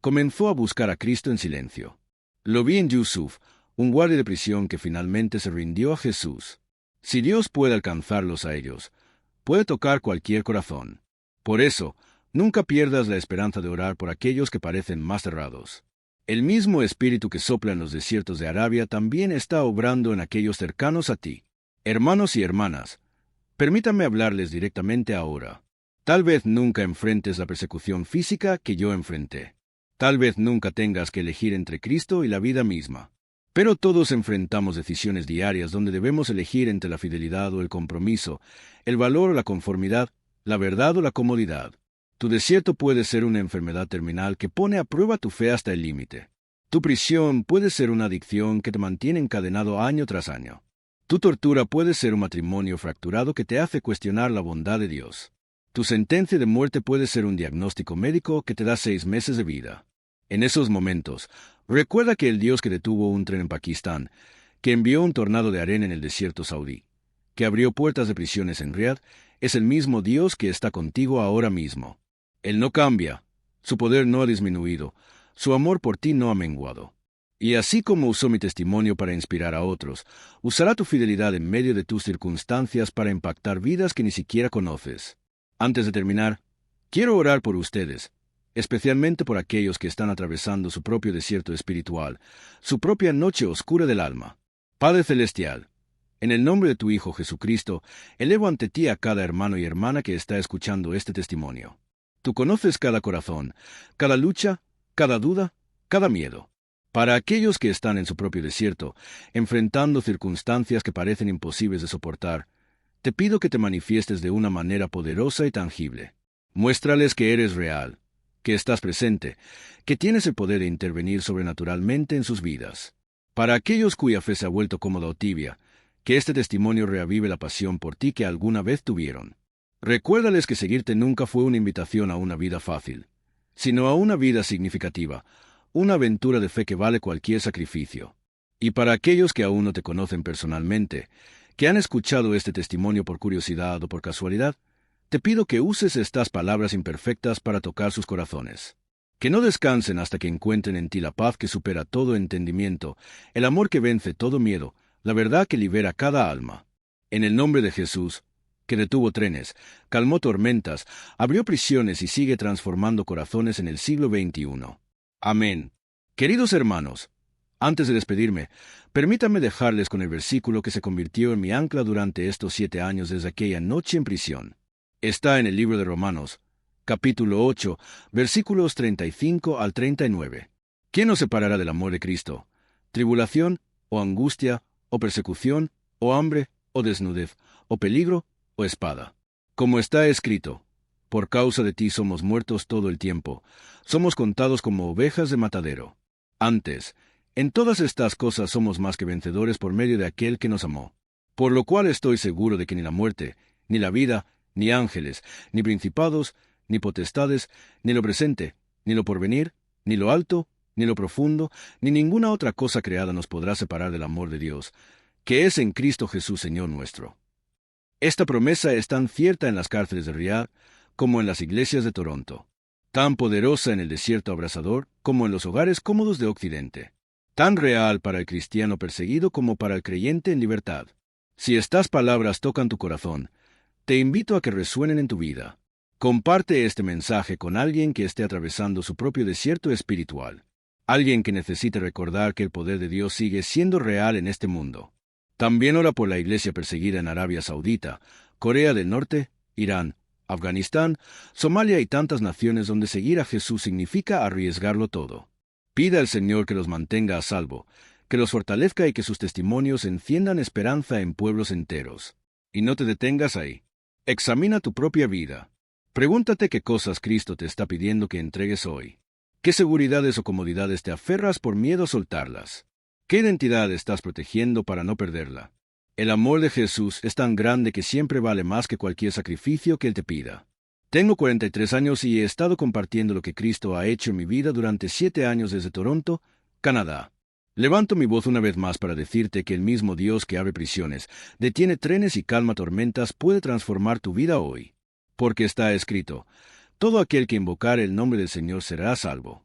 comenzó a buscar a Cristo en silencio. Lo vi en Yusuf, un guardia de prisión que finalmente se rindió a Jesús. Si Dios puede alcanzarlos a ellos, puede tocar cualquier corazón. Por eso, nunca pierdas la esperanza de orar por aquellos que parecen más cerrados. El mismo espíritu que sopla en los desiertos de Arabia también está obrando en aquellos cercanos a ti. Hermanos y hermanas, permítanme hablarles directamente ahora. Tal vez nunca enfrentes la persecución física que yo enfrenté. Tal vez nunca tengas que elegir entre Cristo y la vida misma. Pero todos enfrentamos decisiones diarias donde debemos elegir entre la fidelidad o el compromiso, el valor o la conformidad, la verdad o la comodidad. Tu desierto puede ser una enfermedad terminal que pone a prueba tu fe hasta el límite. Tu prisión puede ser una adicción que te mantiene encadenado año tras año. Tu tortura puede ser un matrimonio fracturado que te hace cuestionar la bondad de Dios. Tu sentencia de muerte puede ser un diagnóstico médico que te da 6 meses de vida. En esos momentos, recuerda que el Dios que detuvo un tren en Pakistán, que envió un tornado de arena en el desierto saudí, que abrió puertas de prisiones en Riad, es el mismo Dios que está contigo ahora mismo. Él no cambia, su poder no ha disminuido, su amor por ti no ha menguado. Y así como usó mi testimonio para inspirar a otros, usará tu fidelidad en medio de tus circunstancias para impactar vidas que ni siquiera conoces. Antes de terminar, quiero orar por ustedes, especialmente por aquellos que están atravesando su propio desierto espiritual, su propia noche oscura del alma. Padre Celestial, En el nombre de tu Hijo Jesucristo, elevo ante ti a cada hermano y hermana que está escuchando este testimonio. Tú conoces cada corazón, cada lucha, cada duda, cada miedo. Para aquellos que están en su propio desierto, enfrentando circunstancias que parecen imposibles de soportar, te pido que te manifiestes de una manera poderosa y tangible. Muéstrales que eres real, que estás presente, que tienes el poder de intervenir sobrenaturalmente en sus vidas. Para aquellos cuya fe se ha vuelto cómoda o tibia, que este testimonio reavive la pasión por ti que alguna vez tuvieron. Recuérdales que seguirte nunca fue una invitación a una vida fácil, sino a una vida significativa, una aventura de fe que vale cualquier sacrificio. Y para aquellos que aún no te conocen personalmente, que han escuchado este testimonio por curiosidad o por casualidad, te pido que uses estas palabras imperfectas para tocar sus corazones. Que no descansen hasta que encuentren en ti la paz que supera todo entendimiento, el amor que vence todo miedo, la verdad que libera cada alma. En el nombre de Jesús, que detuvo trenes, calmó tormentas, abrió prisiones y sigue transformando corazones en el siglo XXI. Amén. Queridos hermanos, antes de despedirme, permítanme dejarles con el versículo que se convirtió en mi ancla durante estos 7 años desde aquella noche en prisión. Está en el libro de Romanos, capítulo 8, versículos 35 al 39. ¿Quién nos separará del amor de Cristo? ¿Tribulación, o angustia, o persecución, o hambre, o desnudez, o peligro, o espada? Como está escrito, por causa de ti somos muertos todo el tiempo, somos contados como ovejas de matadero. Antes, en todas estas cosas somos más que vencedores por medio de aquel que nos amó. Por lo cual estoy seguro de que ni la muerte, ni la vida, ni ángeles, ni principados, ni potestades, ni lo presente, ni lo porvenir, ni lo alto, ni lo profundo, ni ninguna otra cosa creada nos podrá separar del amor de Dios, que es en Cristo Jesús Señor nuestro. Esta promesa es tan cierta en las cárceles de Riad como en las iglesias de Toronto, tan poderosa en el desierto abrasador como en los hogares cómodos de Occidente, tan real para el cristiano perseguido como para el creyente en libertad. Si estas palabras tocan tu corazón, te invito a que resuenen en tu vida. Comparte este mensaje con alguien que esté atravesando su propio desierto espiritual, alguien que necesite recordar que el poder de Dios sigue siendo real en este mundo. También ora por la iglesia perseguida en Arabia Saudita, Corea del Norte, Irán, Afganistán, Somalia y tantas naciones donde seguir a Jesús significa arriesgarlo todo. Pida al Señor que los mantenga a salvo, que los fortalezca y que sus testimonios enciendan esperanza en pueblos enteros. Y no te detengas ahí. Examina tu propia vida. Pregúntate qué cosas Cristo te está pidiendo que entregues hoy. ¿Qué seguridades o comodidades te aferras por miedo a soltarlas? ¿Qué identidad estás protegiendo para no perderla? El amor de Jesús es tan grande que siempre vale más que cualquier sacrificio que Él te pida. Tengo 43 años y he estado compartiendo lo que Cristo ha hecho en mi vida durante 7 años desde Toronto, Canadá. Levanto mi voz una vez más para decirte que el mismo Dios que abre prisiones, detiene trenes y calma tormentas puede transformar tu vida hoy. Porque está escrito, todo aquel que invocare el nombre del Señor será salvo.